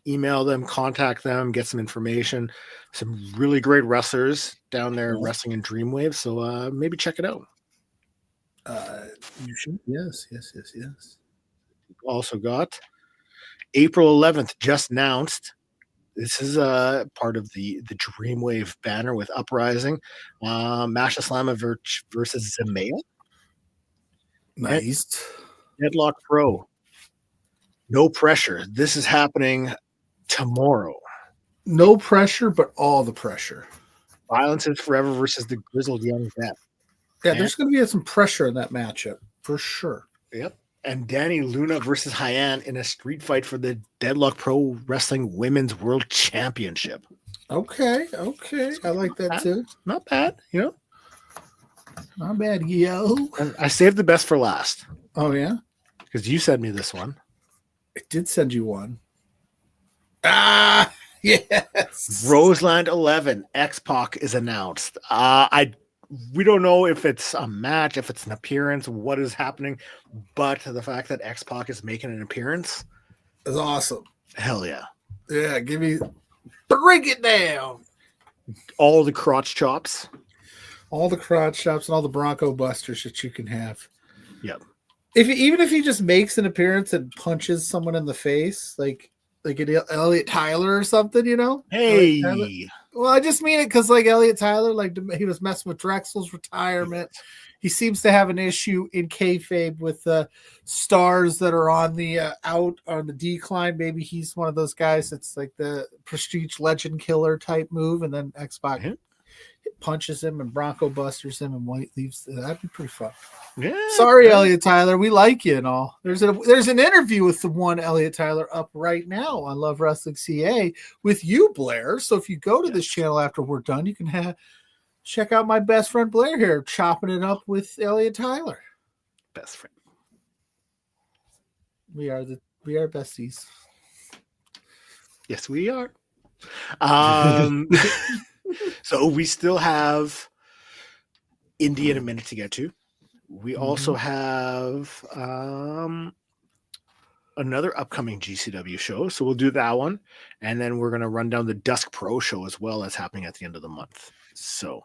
Speaker 1: email them, contact them, get some information. Some really great wrestlers down there wrestling in Dreamwave. So maybe check it out.
Speaker 2: You should. Yes.
Speaker 1: Also got April 11th, just announced, This is part of the Dreamwave banner with Uprising, Masha Slama versus Zemaya, and
Speaker 2: Nice.
Speaker 1: Deadlock Pro. No pressure. This is happening tomorrow.
Speaker 2: No pressure, but all the pressure.
Speaker 1: Violence is Forever versus the Grizzled Young Vet.
Speaker 2: Yeah, there's going to be some pressure in that matchup for sure.
Speaker 1: Yep. And Danny Luna versus Hyan in a street fight for the Deadlock Pro Wrestling Women's World Championship.
Speaker 2: Okay. I like that too.
Speaker 1: Not bad,
Speaker 2: Not bad, yo.
Speaker 1: And I saved the best for last.
Speaker 2: Oh, yeah?
Speaker 1: Because you sent me this one.
Speaker 2: I did send you one. Ah, yes.
Speaker 1: Roseland 11, X-Pac is announced. We don't know if it's a match, if it's an appearance, what is happening, but the fact that X-Pac is making an appearance
Speaker 2: is awesome.
Speaker 1: Hell yeah.
Speaker 2: Yeah, break it down.
Speaker 1: All the crotch chops.
Speaker 2: All the crotch chops and all the Bronco busters that you can have.
Speaker 1: Yep.
Speaker 2: Even if he just makes an appearance and punches someone in the face, like an Elliot Tyler or something,
Speaker 1: Hey.
Speaker 2: Well, I just mean it because Elliot Tyler, he was messing with Drexel's retirement. He seems to have an issue in kayfabe with stars that are on the on the decline. Maybe he's one of those guys that's like the prestige legend killer type move, and then X-Pac punches him and Bronco busters him and White leaves. That'd be pretty fun.
Speaker 1: Yeah.
Speaker 2: Sorry, Elliot Tyler. We like you and all. There's an interview with the one Elliot Tyler up right now on Love Wrestling CA with you, Blair. So if you go to this channel after we're done, you can check out my best friend Blair here chopping it up with Elliot Tyler.
Speaker 1: Best friend.
Speaker 2: We are besties.
Speaker 1: Yes, we are. So we still have Indy in a minute to get to. We also have another upcoming GCW show. So we'll do that one. And then we're going to run down the Dusk Pro show as well, as happening at the end of the month. So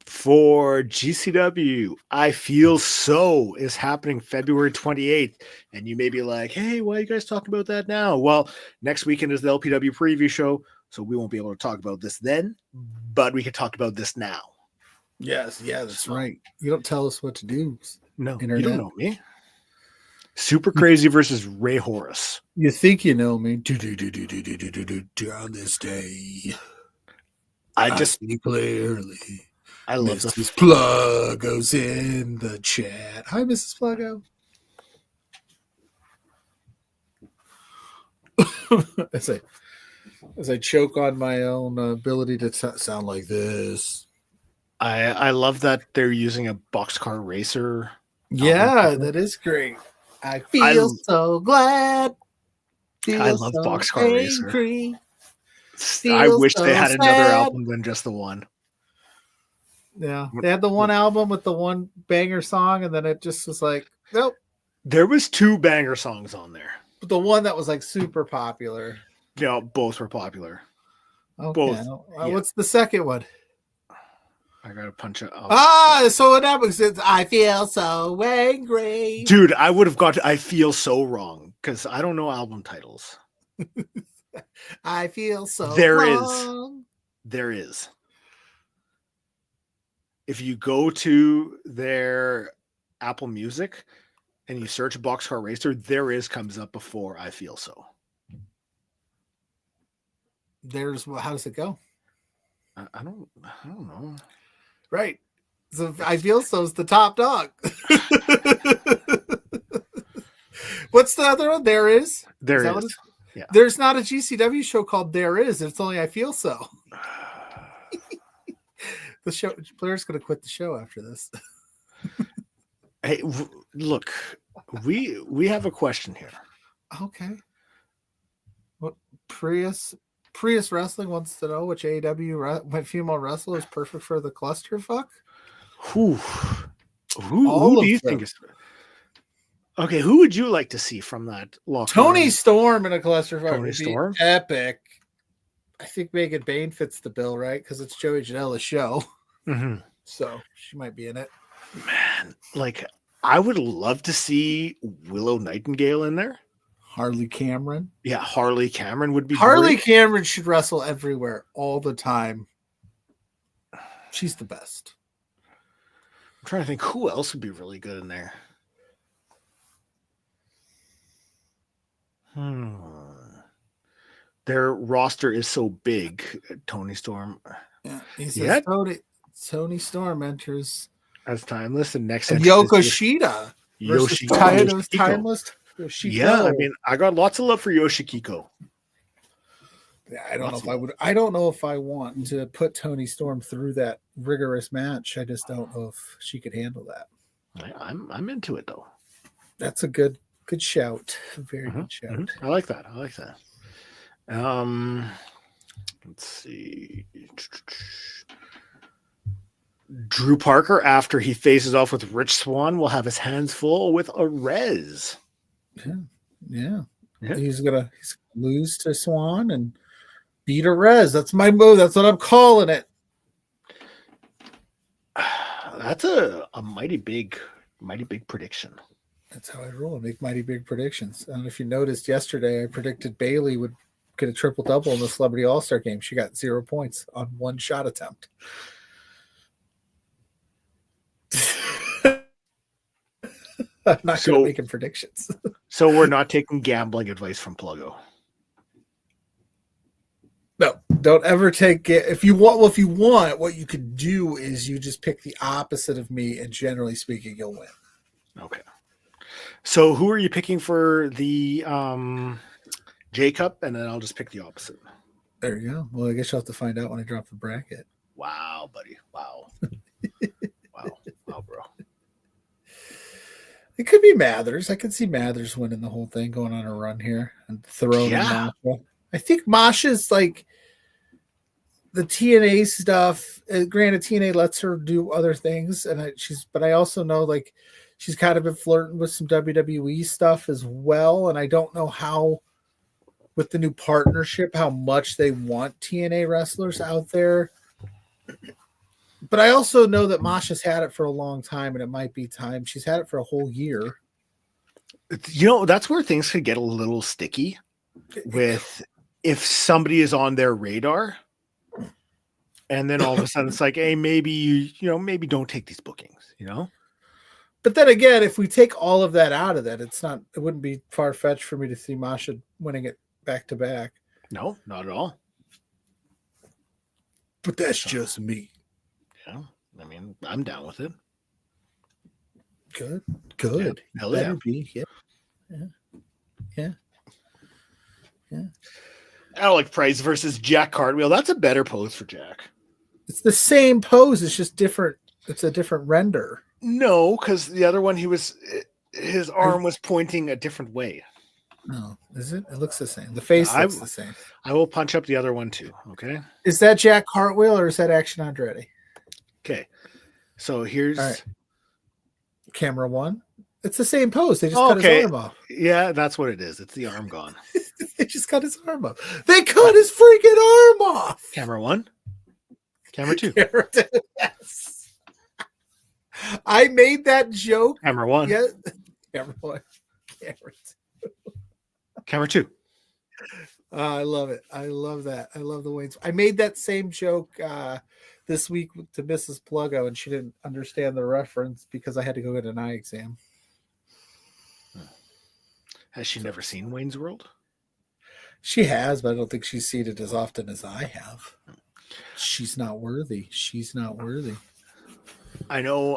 Speaker 1: for GCW, I Feel So is happening February 28th. And you may be like, hey, why are you guys talking about that now? Well, next weekend is the LPW preview show. So we won't be able to talk about this then, but we can talk about this now.
Speaker 2: Yes, yeah, that's right. You don't tell us what to do.
Speaker 1: No,
Speaker 2: Internet.
Speaker 1: You don't know me. Super Crazy versus Ray Horace.
Speaker 2: You think you know me. On this day, I see clearly.
Speaker 1: I love
Speaker 2: Mrs. Pluggo's in the chat. Hi, Mrs. Pluggo. As I choke on my own ability to sound like this.
Speaker 1: I love that they're using a boxcar racer.
Speaker 2: Yeah, that is great. I feel so glad.
Speaker 1: I love boxcar racer. I wish they had another album than just the one.
Speaker 2: Yeah, they had the one album with the one banger song, and then it just was like, nope.
Speaker 1: There was 2 banger songs on there.
Speaker 2: But the one that was like super popular.
Speaker 1: Yeah, both were popular.
Speaker 2: Okay.
Speaker 1: Both.
Speaker 2: What's the second one?
Speaker 1: I gotta punch it up.
Speaker 2: So what happens is I feel so angry.
Speaker 1: Dude, I would have got I Feel So wrong because I don't know album titles.
Speaker 2: I feel so
Speaker 1: There
Speaker 2: wrong.
Speaker 1: is. If you go to their Apple Music and you search Boxcar Racer, comes up before I Feel So.
Speaker 2: How does it go?
Speaker 1: I don't know.
Speaker 2: Right. So I Feel So's the top dog. What's the other one? There is.
Speaker 1: There is.
Speaker 2: Yeah. There's not a GCW show called There Is. It's only I Feel So. The show Blair's going to quit the show after this.
Speaker 1: Hey, look, we have a question here.
Speaker 2: Okay. What Prius Wrestling wants to know which AEW female wrestler is perfect for the clusterfuck.
Speaker 1: Who do you think is? Okay, who would you like to see from that locker?
Speaker 2: Tony Storm in a clusterfuck.
Speaker 1: Tony Storm,
Speaker 2: epic. I think Megan Bain fits the bill, right? Because it's Joey Janela's show.
Speaker 1: Mm-hmm.
Speaker 2: So she might be in it.
Speaker 1: Man, I would love to see Willow Nightingale in there.
Speaker 2: Harley Cameron.
Speaker 1: Yeah, Harley Cameron would be
Speaker 2: Harley
Speaker 1: great.
Speaker 2: Cameron should wrestle everywhere all the time. She's the best.
Speaker 1: I'm trying to think who else would be really good in there. Their roster is so big. Tony Storm.
Speaker 2: Yeah, he says Tony Storm enters
Speaker 1: as Timeless, and next
Speaker 2: Yoko Shida versus Timeless.
Speaker 1: Yeah, I mean, I got lots of love for Yoshikiko.
Speaker 2: Yeah, I don't know if I would. I don't know if I want to put Tony Storm through that rigorous match. I just don't know if she could handle that.
Speaker 1: I'm into it though.
Speaker 2: That's a good shout. Very good shout.
Speaker 1: Mm-hmm. I like that. Let's see. Drew Parker, after he faces off with Rich Swann, will have his hands full with a Rez.
Speaker 2: Yeah. He's gonna lose to Swann and beat a Rez. That's my move. That's what I'm calling it.
Speaker 1: That's a mighty big prediction.
Speaker 2: That's how I roll. I make mighty big predictions. I don't know if you noticed yesterday, I predicted Bailey would get a triple double in the Celebrity All-Star game. She got 0 points on one shot attempt. I'm not good at making predictions.
Speaker 1: So we're not taking gambling advice from Pluggo.
Speaker 2: No, don't ever take it. If you want, what you could do is you just pick the opposite of me, and generally speaking, you'll win.
Speaker 1: Okay. So who are you picking for the J-Cup? And then I'll just pick the opposite.
Speaker 2: There you go. Well, I guess you'll have to find out when I drop the bracket.
Speaker 1: Wow, buddy. Wow. Wow, bro.
Speaker 2: It could be Mathers. I could see Mathers winning the whole thing, going on a run here and throwing Masha. I think Masha's like the TNA stuff. Granted, TNA lets her do other things, and but I also know like she's kind of been flirting with some WWE stuff as well. And I don't know how, with the new partnership, how much they want TNA wrestlers out there. But I also know that Masha's had it for a long time, and it might be time. She's had it for a whole year.
Speaker 1: That's where things could get a little sticky with if somebody is on their radar, and then all of a sudden it's like, hey, maybe maybe don't take these bookings,
Speaker 2: But then again, if we take all of that out of that, it wouldn't be far-fetched for me to see Masha winning it back to back.
Speaker 1: No, not at all.
Speaker 2: But that's just me.
Speaker 1: Yeah, I mean, I'm down with it.
Speaker 2: Good.
Speaker 1: Yeah, hell yeah.
Speaker 2: Yeah.
Speaker 1: Alec Price versus Jack Cartwheel. That's a better pose for Jack.
Speaker 2: It's the same pose. It's just different. It's a different render.
Speaker 1: No, because the other one, his arm was pointing a different way.
Speaker 2: No, is it? It looks the same. The face looks the same.
Speaker 1: I will punch up the other one too. Okay.
Speaker 2: Is that Jack Cartwheel or is that Action Andretti?
Speaker 1: Okay. So here's
Speaker 2: camera one. It's the same pose. They just cut his arm off.
Speaker 1: Yeah, that's what it is. It's the arm gone.
Speaker 2: They just cut his arm off. They cut his freaking arm off.
Speaker 1: Camera one. Camera two.
Speaker 2: Yes. I made that joke.
Speaker 1: Camera one.
Speaker 2: Yeah. Camera one.
Speaker 1: Camera two.
Speaker 2: I love it. I love that. I love the way I made that same joke this week to Mrs. Pluggo, and she didn't understand the reference because I had to go get an eye exam.
Speaker 1: Has she never seen Wayne's World?
Speaker 2: She has, but I don't think she's seen it as often as I have. She's not worthy.
Speaker 1: I know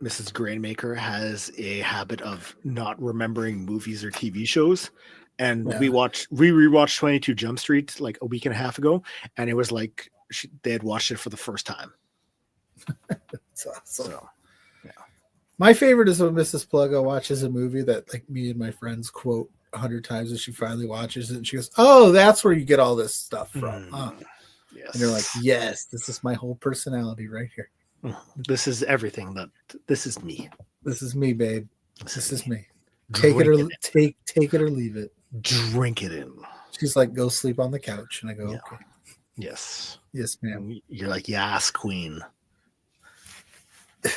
Speaker 1: Mrs. Grainmaker has a habit of not remembering movies or TV shows. And we rewatched 22 Jump Street like a week and a half ago, and it was like they had watched it for the first time.
Speaker 2: That's awesome.
Speaker 1: So, yeah.
Speaker 2: My favorite is when Mrs. Pluggo watches a movie that like me and my friends quote 100 times as she finally watches it, and she goes, "Oh, that's where you get all this stuff from." Yes. And you're like, "Yes, this is my whole personality right here.
Speaker 1: This is everything. This is me.
Speaker 2: This is me, babe. This is me. Take it or leave it.
Speaker 1: Drink it in."
Speaker 2: She's like, "Go sleep on the couch," and I go, "Okay."
Speaker 1: Yes,
Speaker 2: ma'am.
Speaker 1: You're like, "Yes, queen."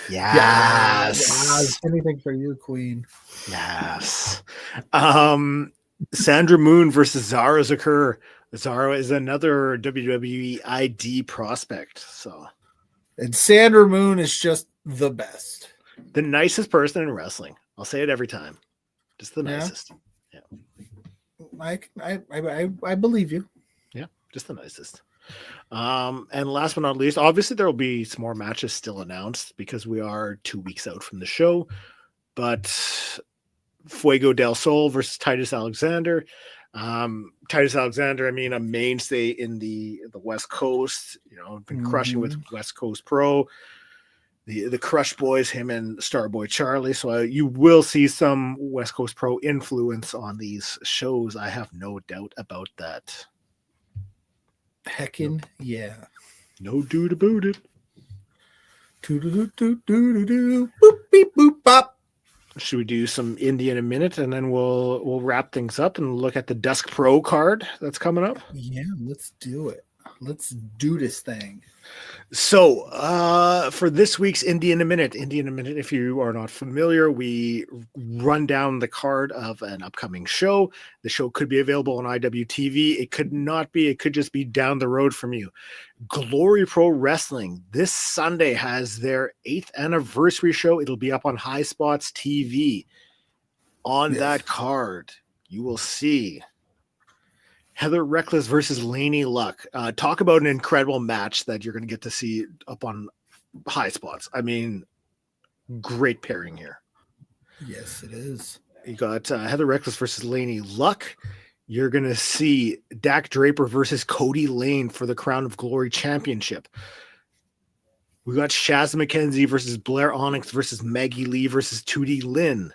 Speaker 1: Yes.
Speaker 2: Anything for you, Queen.
Speaker 1: Yes. Sandra Moon versus Zara Zakir. Zara is another WWE ID prospect. So,
Speaker 2: and Sandra Moon is just the best.
Speaker 1: The nicest person in wrestling. I'll say it every time. Just the nicest. Yeah.
Speaker 2: I believe you.
Speaker 1: Yeah, just the nicest. And last but not least, obviously there will be some more matches still announced because we are 2 weeks out from the show. But Fuego del Sol versus Titus Alexander. Titus Alexander, I mean, a mainstay in the West Coast. Been crushing with West Coast Pro. The Crush Boys, him and Starboy Charlie. So you will see some West Coast Pro influence on these shows. I have no doubt about that.
Speaker 2: Heckin' yeah.
Speaker 1: No dude about it.
Speaker 2: Boop beep boop bop.
Speaker 1: Should we do some indie in a minute and then we'll wrap things up and look at the Dusk Pro card that's coming up?
Speaker 2: Yeah, let's do it. Let's do this thing.
Speaker 1: So for this week's Indie in a Minute, if you are not familiar, we run down the card of an upcoming show. The show could be available on IWTV. It could not be. It could just be down the road from you. Glory Pro Wrestling this Sunday has their 8th anniversary show. It'll be up on High Spots TV. On that card, you will see Heather Reckless versus Lainey Luck. Talk about an incredible match that you're going to get to see up on High Spots. I mean, great pairing here.
Speaker 2: Yes, it is.
Speaker 1: You got Heather Reckless versus Lainey Luck. You're going to see Dak Draper versus Cody Lane for the Crown of Glory Championship. We got Shaz McKenzie versus Blair Onyx versus Maggie Lee versus 2D Lynn.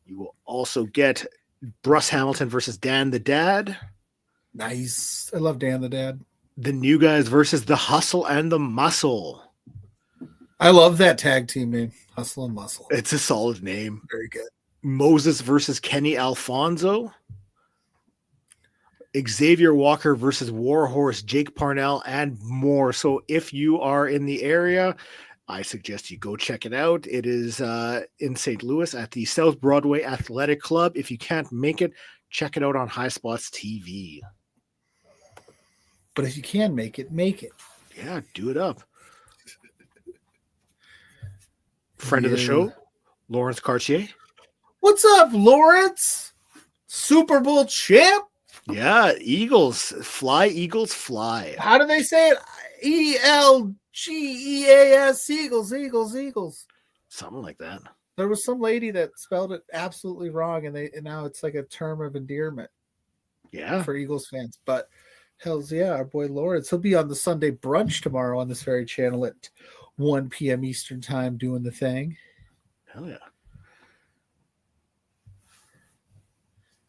Speaker 1: You will also get Bruce Hamilton versus Dan the Dad.
Speaker 2: Nice. I love Dan the Dad.
Speaker 1: The New Guys versus the Hustle and the Muscle.
Speaker 2: I love that tag team name, Hustle and Muscle.
Speaker 1: It's a solid name.
Speaker 2: Very good.
Speaker 1: Moses versus Kenny Alfonso. Xavier Walker versus Warhorse, Jake Parnell, and more. So if you are in the area, I suggest you go check it out. It is in St. Louis at the South Broadway Athletic Club. If you can't make it, check it out on High Spots TV.
Speaker 2: But if you can make it, make it.
Speaker 1: Yeah, do it up. Friend of the show, Lawrence Cartier.
Speaker 2: What's up, Lawrence? Super Bowl champ?
Speaker 1: Yeah, Eagles. Fly, Eagles, fly.
Speaker 2: How do they say it? ELGEAS, Eagles, Eagles, Eagles.
Speaker 1: Something like that.
Speaker 2: There was some lady that spelled it absolutely wrong, and now it's like a term of endearment.
Speaker 1: Yeah.
Speaker 2: For Eagles fans. But hells yeah, our boy Lawrence. He'll be on the Sunday brunch tomorrow on this very channel at 1 p.m. Eastern time doing the thing.
Speaker 1: Hell yeah.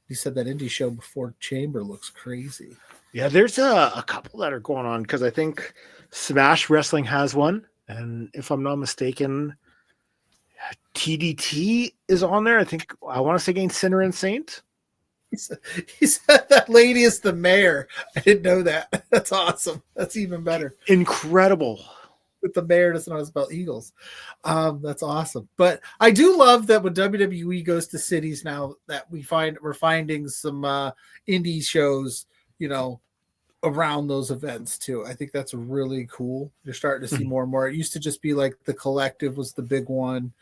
Speaker 2: He said that indie show before Chamber looks crazy.
Speaker 1: Yeah, there's a couple that are going on because I think Smash Wrestling has one. And if I'm not mistaken, TDT is on there. I want to say against Sinner and Saint.
Speaker 2: He said that lady is the mayor. I didn't know that. That's awesome. That's even better.
Speaker 1: Incredible.
Speaker 2: That the mayor doesn't know how to spell Eagles. That's awesome. But I do love that when WWE goes to cities now that we're finding some indie shows, around those events too. I think that's really cool. You're starting to see more and more. It used to just be like the Collective was the big one.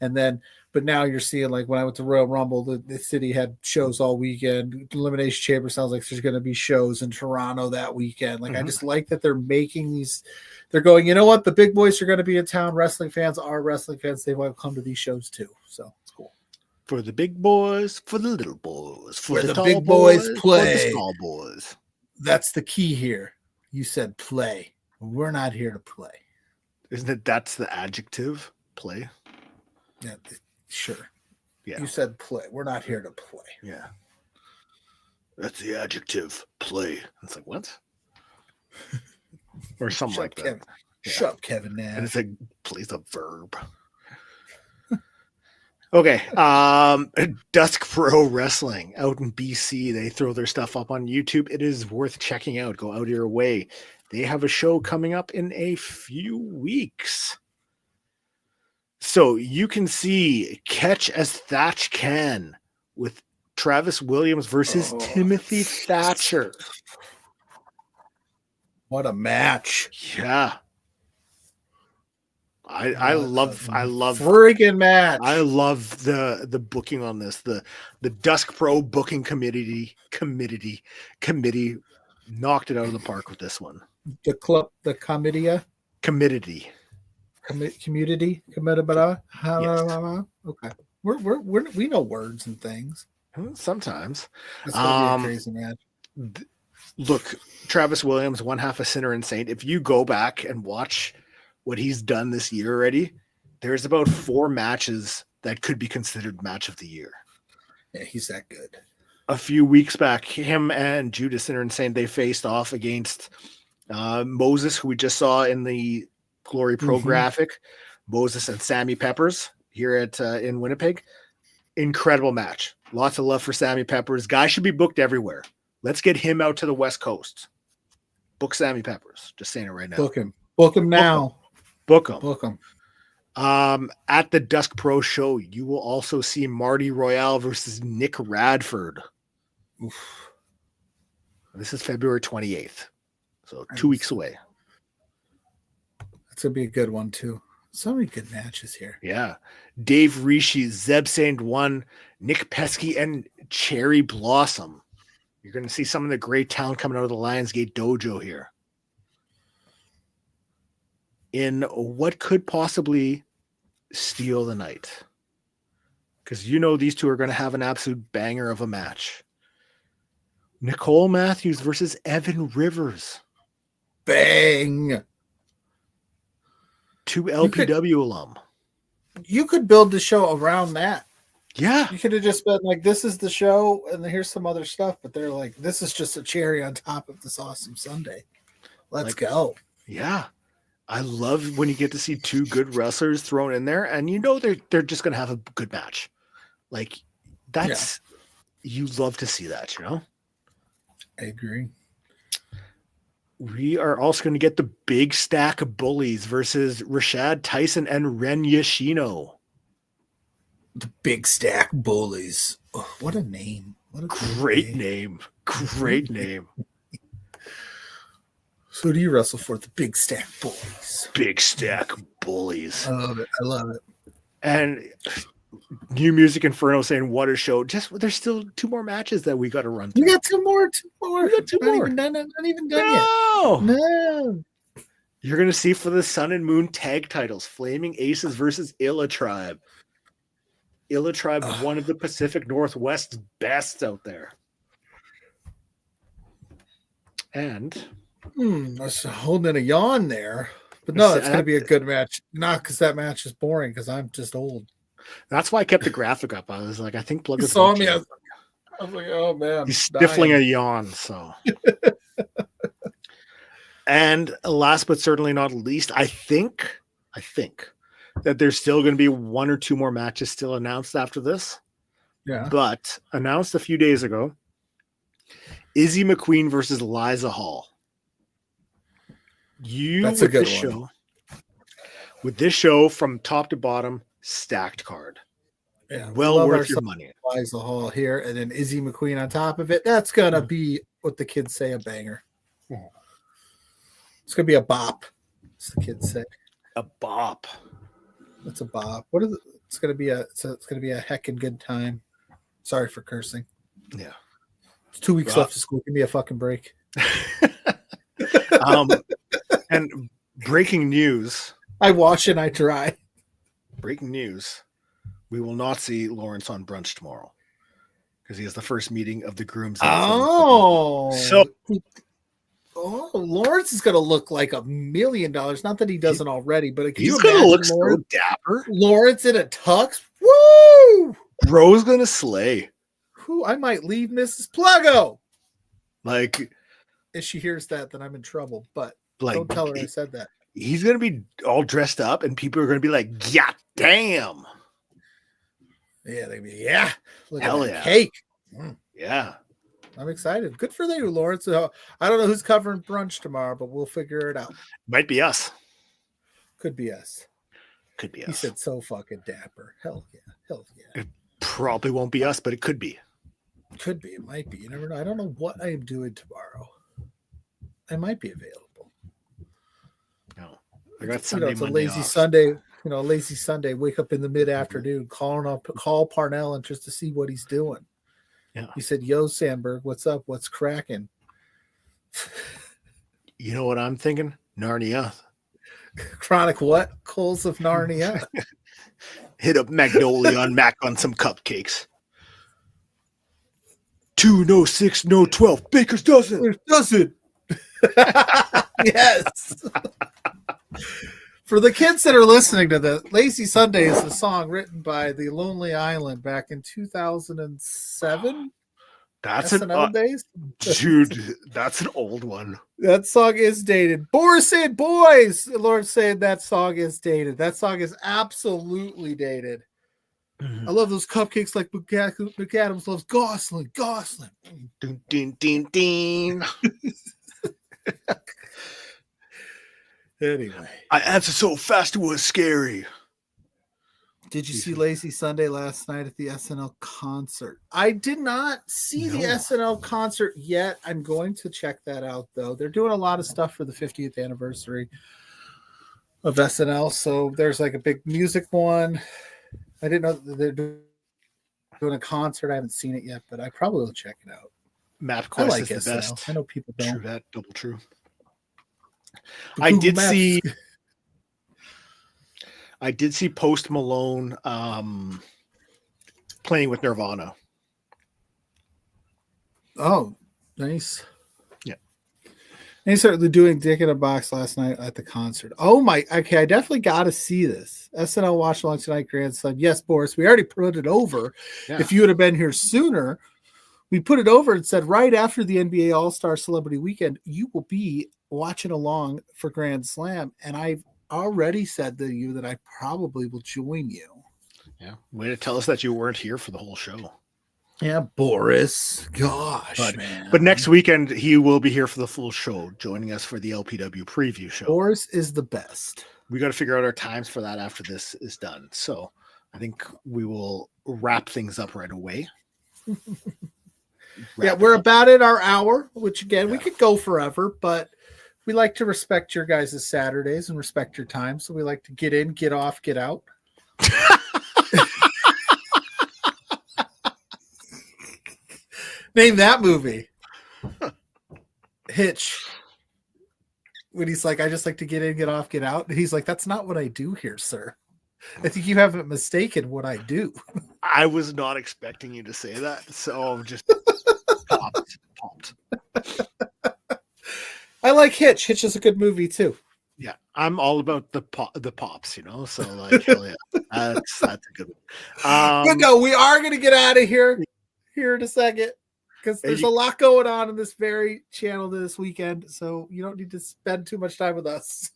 Speaker 2: But now you're seeing, like when I went to Royal Rumble, the city had shows all weekend. Elimination Chamber sounds like there's going to be shows in Toronto that weekend. Like I just like that they're making these. They're going, you know what? The big boys are going to be in town. Wrestling fans are wrestling fans. They want to come to these shows too. So it's cool.
Speaker 1: For the big boys, for the little boys, for
Speaker 2: where
Speaker 1: the
Speaker 2: the big boys play,
Speaker 1: for the small boys.
Speaker 2: That's the key here. You said play. We're not here to play.
Speaker 1: Isn't it? That's the adjective. Play.
Speaker 2: Yeah, sure.
Speaker 1: Yeah.
Speaker 2: You said play. We're not here to play.
Speaker 1: Yeah. That's the adjective. Play. It's like, what? Or something like that.
Speaker 2: Kevin. Yeah. Shut up, Kevin. Now.
Speaker 1: And it's like, play's a verb. Okay. Dusk Pro Wrestling out in BC. They throw their stuff up on YouTube. It is worth checking out. Go out of your way. They have a show coming up in a few weeks. So you can see Catch as Thatch Can with Travis Williams versus Timothy Thatcher.
Speaker 2: What a match.
Speaker 1: Yeah. I love
Speaker 2: freaking match.
Speaker 1: I love the booking on this. The Dusk Pro booking committee knocked it out of the park with this one.
Speaker 2: The committee.
Speaker 1: Committee.
Speaker 2: Okay. We know words and things.
Speaker 1: Sometimes.
Speaker 2: That's gonna be a crazy match.
Speaker 1: Look, Travis Williams, one half a Sinner and Saint. If you go back and watch what he's done this year already, there's about 4 matches that could be considered match of the year.
Speaker 2: Yeah, he's that good.
Speaker 1: A few weeks back, him and Judas Sinner and Saint, they faced off against Moses, who we just saw in the Glory Pro graphic. Moses and Sammy Peppers here at in Winnipeg. Incredible match. Lots of love for Sammy Peppers. Guy should be booked everywhere. Let's get him out to the West Coast. Book Sammy Peppers. Just saying it right now.
Speaker 2: Book him. Book him now.
Speaker 1: Book him.
Speaker 2: Book him.
Speaker 1: At the Dusk Pro show, you will also see Marty Royale versus Nick Radford. Oof. This is February 28th. So 2 weeks away.
Speaker 2: That's going to be a good one, too. So many good matches here.
Speaker 1: Yeah. Dave Rishi, Zeb Saint 1, Nick Pesky, and Cherry Blossom. You're going to see some of the great talent coming out of the Lionsgate dojo here. In what could possibly steal the night. Because you know these two are going to have an absolute banger of a match. Nicole Matthews versus Evan Rivers.
Speaker 2: Bang!
Speaker 1: 2 LPW alum.
Speaker 2: You could build the show around that.
Speaker 1: Yeah.
Speaker 2: You could have just been like, this is the show, and here's some other stuff, but they're like, this is just a cherry on top of this awesome Sunday. Let's go. Yeah.
Speaker 1: I love when you get to see 2 good wrestlers thrown in there, and you know they're just going to have a good match. Like, that's, you love to see that, you know?
Speaker 2: I agree.
Speaker 1: We are also going to get the Big Stack of Bullies versus Rashad Tyson and Ren Yoshino.
Speaker 2: The Big Stack Bullies. Oh, what a name. What a
Speaker 1: great name. Great name.
Speaker 2: So who do you wrestle for? The Big Stack Bullies.
Speaker 1: Big Stack Bullies.
Speaker 2: I love it. I love it.
Speaker 1: And New Music Inferno saying, what a show. Just there's still 2 more matches that we got to run through.
Speaker 2: We got 2 more. 2 more.
Speaker 1: We got 2 more.
Speaker 2: Not even done yet. No.
Speaker 1: You're going to see for the Sun and Moon tag titles, Flaming Aces versus Illa Tribe. Illa Tribe, one of the Pacific Northwest's best out there. And
Speaker 2: I was holding in a yawn there. But no, it's going to be a good match. Not because that match is boring, because I'm just old.
Speaker 1: That's why I kept the graphic up. I was like, I think Plug
Speaker 2: saw me. I was like, oh, man.
Speaker 1: He's stifling a yawn, so. And last but certainly not least, I think that there's still going to be 1 or 2 more matches still announced after this.
Speaker 2: Yeah.
Speaker 1: But announced a few days ago, Izzy McQueen versus Liza Hall.
Speaker 2: That's a good one.
Speaker 1: With this show from top to bottom, stacked card.
Speaker 2: Yeah,
Speaker 1: well worth your money.
Speaker 2: Liza Hall here, and then Izzy McQueen on top of it. That's gonna be what the kids say, a banger. It's gonna be a bop. As the kids say.
Speaker 1: A bop.
Speaker 2: It's a bop. What is it? It's gonna be a heckin' good time. Sorry for cursing.
Speaker 1: Yeah.
Speaker 2: It's 2 weeks left of school. Give me a fucking break.
Speaker 1: And breaking news.
Speaker 2: I wash and I dry.
Speaker 1: Breaking news. We will not see Lawrence on brunch tomorrow because he has the first meeting of the grooms.
Speaker 2: So Lawrence is going to look like $1 million. Not that he doesn't already, but
Speaker 1: he's going to look so dapper.
Speaker 2: Lawrence in a tux. Woo!
Speaker 1: Bro's going to slay.
Speaker 2: I might leave Mrs. Pluggo.
Speaker 1: Like,
Speaker 2: if she hears that, then I'm in trouble. But don't tell her I said that.
Speaker 1: He's going to be all dressed up, and people are going to be like, yeah, damn.
Speaker 2: Yeah, they'd be, yeah. Look
Speaker 1: Hell
Speaker 2: at that
Speaker 1: yeah.
Speaker 2: cake.
Speaker 1: Yeah.
Speaker 2: I'm excited. Good for you, Lawrence. I don't know who's covering brunch tomorrow, but we'll figure it out.
Speaker 1: Might be us.
Speaker 2: Could be us.
Speaker 1: Could be us.
Speaker 2: He said, so fucking dapper. Hell yeah. Hell yeah.
Speaker 1: It probably won't be us, but it could be.
Speaker 2: Could be. It might be. You never know. I don't know what I am doing tomorrow. I might be available.
Speaker 1: No. I got Sunday,
Speaker 2: it's a
Speaker 1: Monday
Speaker 2: lazy
Speaker 1: off.
Speaker 2: Sunday. Lazy Sunday. Wake up in the mid-afternoon, call Parnell and just to see what he's doing.
Speaker 1: Yeah.
Speaker 2: He said, "Yo, Sandberg, what's up? What's cracking?"
Speaker 1: You know what I'm thinking? Narnia.
Speaker 2: Chronic what? Coals of Narnia.
Speaker 1: Hit up Magnolia on Mac on some cupcakes. 2, no 6, no 12. Baker's dozen.
Speaker 2: Dozen. Yes. For the kids that are listening to this, Lazy Sunday is a song written by the Lonely Island back in 2007.
Speaker 1: That's
Speaker 2: SNL days.
Speaker 1: Dude, that's an old one.
Speaker 2: That song is dated. Boris said, boys. Lord said that song is dated. That song is absolutely dated. I love those cupcakes like McAdams loves Gosling.
Speaker 1: Ding, ding, ding, ding.
Speaker 2: Anyway.
Speaker 1: I answered so fast it was scary.
Speaker 2: Did you see Lazy Sunday last night at the SNL concert? I did not see the SNL concert yet. I'm going to check that out, though. They're doing a lot of stuff for the 50th anniversary of SNL. So there's like a big music one. I didn't know that they're doing a concert. I haven't seen it yet, but I probably will check it out.
Speaker 1: MapQuest
Speaker 2: like
Speaker 1: is the
Speaker 2: SNL.
Speaker 1: best.
Speaker 2: I know people don't.
Speaker 1: True that, double true.
Speaker 2: But
Speaker 1: I
Speaker 2: Google
Speaker 1: did
Speaker 2: Maps.
Speaker 1: see Post Malone playing with Nirvana.
Speaker 2: Oh, nice.
Speaker 1: Yeah.
Speaker 2: And he started doing Dick in a Box last night at the concert. Oh my, okay, I definitely got to see this. SNL Watch Along Tonight Grand Slam. Yes, Boris, we already put it over.
Speaker 1: Yeah.
Speaker 2: If you would have been here sooner, we put it over and said right after the NBA All-Star Celebrity Weekend, you will be watching along for Grand Slam. And I've already said to you that I probably will join you.
Speaker 1: Yeah. Way to tell us that you weren't here for the whole show.
Speaker 2: Yeah, Boris. Gosh, man.
Speaker 1: But next weekend, he will be here for the full show, joining us for the LPW preview show.
Speaker 2: Boris is the best.
Speaker 1: We got to figure out our times for that after this is done. So I think we will wrap things up right away.
Speaker 2: We're about at our hour, which again, we could go forever, but we like to respect your guys' Saturdays and respect your time. So we like to get in, get off, get out. Name that movie. Hitch. When he's like, I just like to get in, get off, get out. And he's like, that's not what I do here, sir. I think you haven't mistaken what I do.
Speaker 1: I was not expecting you to say that. So I'm just pumped.
Speaker 2: I like Hitch. Hitch is a good movie too.
Speaker 1: Yeah, I'm all about the pops, So like, hell yeah, that's a good one.
Speaker 2: But no, we are going to get out of here in a second because there's a lot going on in this very channel this weekend. So you don't need to spend too much time with us.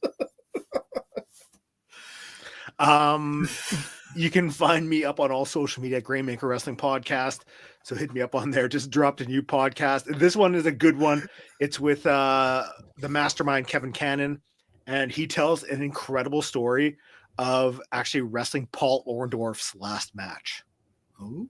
Speaker 1: You can find me up on all social media, Grainmaker Wrestling Podcast. So hit me up on there. Just dropped a new podcast. This one is a good one. It's with the mastermind, Kevin Cannon. And he tells an incredible story of actually wrestling Paul Orndorff's last match.
Speaker 2: Ooh.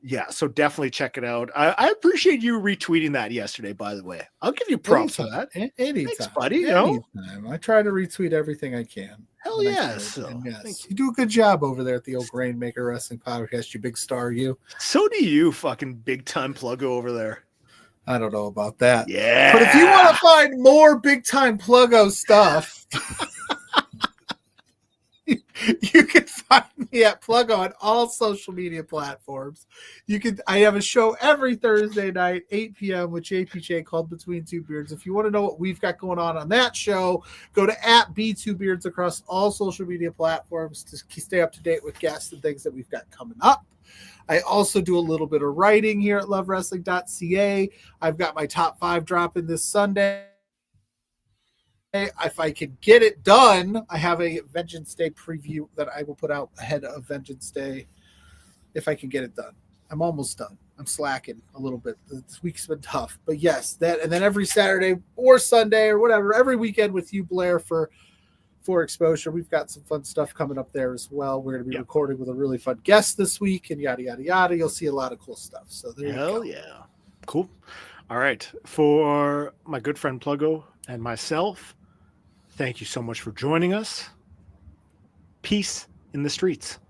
Speaker 1: Yeah, so definitely check it out. I appreciate you retweeting that yesterday, by the way. I'll give you props for that.
Speaker 2: Anytime.
Speaker 1: Thanks, buddy.
Speaker 2: Anytime. I try to retweet everything I can.
Speaker 1: Hell yeah. So,
Speaker 2: yes. You do a good job over there at the old Grainmaker Wrestling Podcast, you big star, you.
Speaker 1: So do you, fucking big time PLUGGO over there.
Speaker 2: I don't know about that.
Speaker 1: Yeah.
Speaker 2: But if you want to find more big time PLUGGO stuff, you can find me at PLUGGO on all social media platforms. I have a show every Thursday night, 8 p.m. with JPJ called Between Two Beards. If you want to know what we've got going on that show, go to @B2Beards across all social media platforms to stay up to date with guests and things that we've got coming up. I also do a little bit of writing here at lovewrestling.ca. I've got my top 5 dropping this Sunday. If I can get it done, I have a Vengeance Day preview that I will put out ahead of Vengeance Day if I can get it done. I'm almost done. I'm slacking a little bit. This week's been tough. But yes, that, and then every Saturday or Sunday or whatever, every weekend with you, Blair, for for exposure. We've got some fun stuff coming up there as well. We're going to be recording with a really fun guest this week, and yada yada yada. You'll see a lot of cool stuff. So there you go.
Speaker 1: Yeah, cool. All right, for my good friend Pluggo and myself, thank you so much for joining us. Peace in the streets.